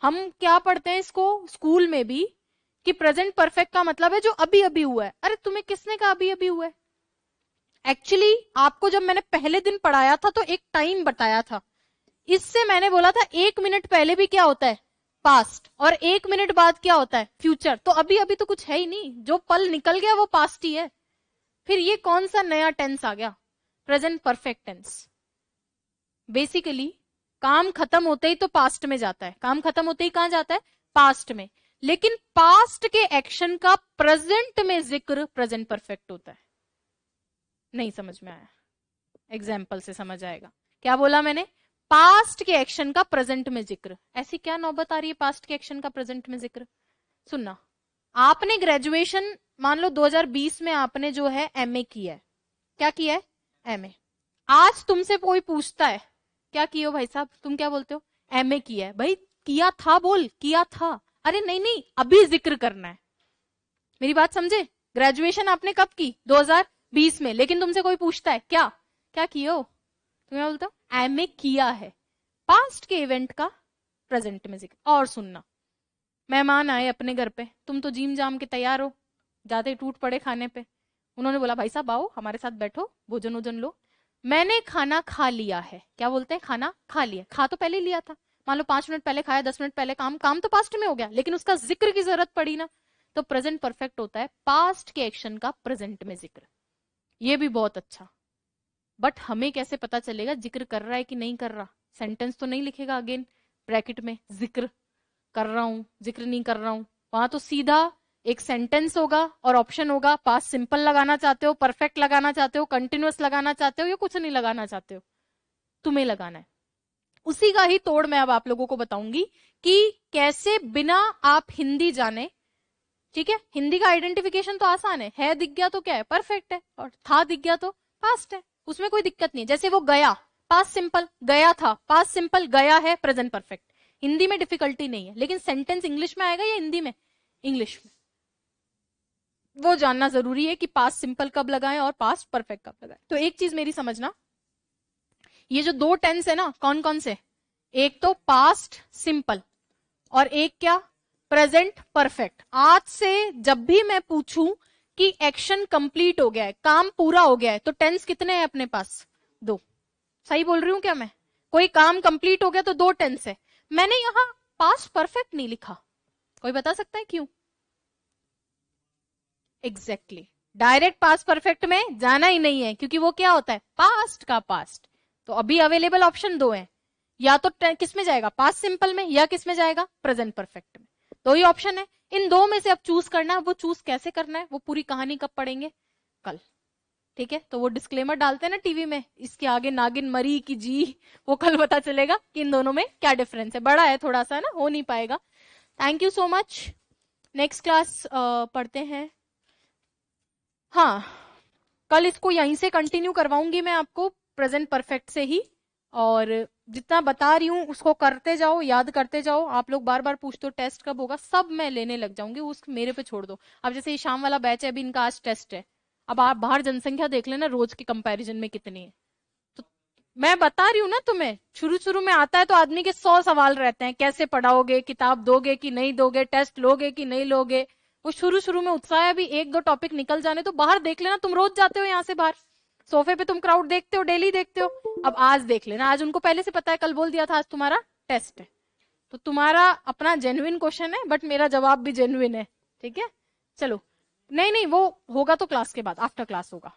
हम क्या पढ़ते हैं इसको स्कूल में भी, कि प्रेजेंट परफेक्ट का मतलब है जो अभी अभी हुआ है। अरे तुम्हें किसने कहा अभी अभी हुआ है? एक्चुअली आपको जब मैंने पहले दिन पढ़ाया था तो एक टाइम बताया था, इससे मैंने बोला था 1 मिनट पहले भी क्या होता है, पास्ट, और 1 मिनट बाद क्या होता है, फ्यूचर। तो अभी अभी तो कुछ है ही नहीं, जो पल निकल गया वो पास्ट ही है। फिर ये कौन सा नया टेंस आ गया, प्रेजेंट परफेक्ट टेंस। बेसिकली काम खत्म होते ही तो पास्ट में जाता है, काम खत्म होते ही कहां जाता है, पास्ट में। लेकिन पास्ट के एक्शन का प्रेजेंट में जिक्र प्रेजेंट परफेक्ट होता है। नहीं समझ में आया? एग्जाम्पल से समझ आएगा। क्या बोला मैंने? पास्ट के एक्शन का प्रेजेंट में जिक्र। ऐसी क्या नौबत आ रही है पास्ट के एक्शन का प्रेजेंट में जिक्र? सुनना, आपने ग्रेजुएशन मान लो 2020 में आपने जो है एमए किया है। क्या किया है? एमए। आज तुमसे कोई पूछता है क्या किए हो भाई साहब, तुम क्या बोलते हो? एमए किया है। भाई किया था बोल, किया था। अरे नहीं नहीं, अभी जिक्र करना है। मेरी बात समझे? ग्रेजुएशन आपने कब की? 2020 में। लेकिन तुमसे कोई पूछता है क्या क्या किए हो, तुम क्या बोलते हो? एमए किया है। पास्ट के इवेंट का प्रेजेंट में जिक्र। और सुनना, मेहमान आए अपने घर पे, तुम तो जिम जाम के तैयार हो, जाते ही टूट पड़े खाने पे। उन्होंने बोला भाई साहब आओ हमारे साथ बैठो, भोजन वोजन लो। मैंने खाना खा लिया है। क्या बोलते हैं? खाना खा लिया। खा तो पहले लिया था, मान लो 5 मिनट पहले खाया, 10 मिनट पहले। काम तो पास्ट में हो गया, लेकिन उसका जिक्र की जरूरत पड़ी ना। तो प्रेजेंट परफेक्ट होता है पास्ट के एक्शन का प्रेजेंट में जिक्र। ये भी बहुत अच्छा। बट हमें कैसे पता चलेगा जिक्र कर रहा है कि नहीं कर रहा? सेंटेंस तो नहीं लिखेगा अगेन ब्रैकेट में, जिक्र कर रहा हूं जिक्र नहीं कर रहा हूं। वहां तो सीधा एक सेंटेंस होगा और ऑप्शन होगा, पास्ट सिंपल लगाना चाहते हो, परफेक्ट लगाना चाहते हो, कंटिन्यूअस लगाना चाहते हो, या कुछ नहीं लगाना चाहते हो, तुम्हें लगाना है। उसी का ही तोड़ मैं अब आप लोगों को बताऊंगी कि कैसे बिना आप हिंदी जाने, ठीक है, हिंदी का आइडेंटिफिकेशन तो आसान है दिख गया तो क्या है, परफेक्ट है, और था दिख गया तो पास्ट है, उसमें कोई दिक्कत नहीं है। जैसे वो गया, पास्ट सिंपल, गया था पास्ट सिंपल, गया है प्रेजेंट परफेक्ट। हिंदी में डिफिकल्टी नहीं है, लेकिन सेंटेंस इंग्लिश में आएगा या हिंदी में? इंग्लिश में। वो जानना जरूरी है कि पास्ट सिंपल कब लगाएं और पास्ट परफेक्ट कब लगाएं। तो एक चीज मेरी समझना, ये जो दो टेंस है ना, कौन कौन से? एक तो पास्ट सिंपल और एक क्या, प्रेजेंट परफेक्ट। आज से जब भी मैं पूछूं कि एक्शन कंप्लीट हो गया है, काम पूरा हो गया है, तो टेंस कितने हैं अपने पास? दो। सही बोल रही हूं क्या मैं? कोई काम कंप्लीट हो गया तो दो टेंस है। मैंने यहां पास्ट परफेक्ट नहीं लिखा, कोई बता सकता है क्यों? एग्जैक्टली डायरेक्ट पास्ट परफेक्ट में जाना ही नहीं है, क्योंकि वो क्या होता है, पास्ट का पास्ट। तो अभी अवेलेबल ऑप्शन दो है, या तो किस में जाएगा, पास्ट सिंपल में, या किस में जाएगा, प्रेजेंट परफेक्ट में। दो ही ऑप्शन है, इन दो में से अब चूज करना है। वो चूज कैसे करना है वो पूरी कहानी कब पढ़ेंगे? कल। ठीक है, तो वो डिस्क्लेमर डालते हैं ना टीवी में, इसके आगे नागिन मरी की जी, वो कल पता चलेगा कि इन दोनों में क्या डिफरेंस है। बड़ा है थोड़ा सा ना, हो नहीं पाएगा। Thank you so much. Next class पढ़ते हैं। हाँ, कल इसको यहीं से कंटिन्यू करवाऊंगी मैं आपको, प्रेजेंट परफेक्ट से ही। और जितना बता रही हूँ उसको करते जाओ, याद करते जाओ। आप लोग बार बार पूछते हो टेस्ट कब होगा, सब मैं लेने लग जाऊंगी, उस मेरे पे छोड़ दो। अब जैसे ये शाम वाला बैच है, अभी इनका आज टेस्ट है। अब आप बाहर जनसंख्या देख लेना रोज के कंपैरिजन में कितनी है। तो मैं बता रही हूँ ना तुम्हें, शुरू शुरू में आता है तो आदमी के 100 सवाल रहते हैं, कैसे पढ़ाओगे, किताब दोगे कि नहीं दोगे, टेस्ट लोगे कि नहीं लोगे। वो शुरू शुरू में उत्साह है, अभी एक दो टॉपिक निकल जाने तो बाहर देख लेना। तुम रोज जाते हो यहाँ से बाहर, सोफे पे तुम क्राउड देखते हो, डेली देखते हो। अब आज देख लेना, आज उनको पहले से पता है, कल बोल दिया था आज तुम्हारा टेस्ट है। तो तुम्हारा अपना जेन्युइन क्वेश्चन है, बट मेरा जवाब भी जेन्युइन है। ठीक है, चलो। नहीं नहीं, वो होगा तो क्लास के बाद, आफ्टर क्लास होगा।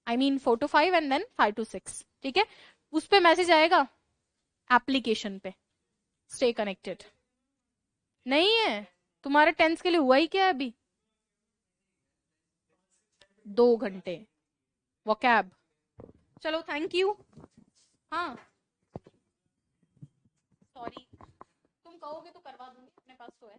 I mean 4 to 5 and then 5 to 6। ठीक है, उस पे मैसेज आएगा एप्लीकेशन पे, स्टे कनेक्टेड। नहीं है, तुम्हारे टेंस के लिए हुआ ही क्या है अभी? 2 घंटे वोकैब। चलो थैंक यू। हाँ सॉरी, तुम कहोगे तो करवा दूंगी, अपने पास तो है।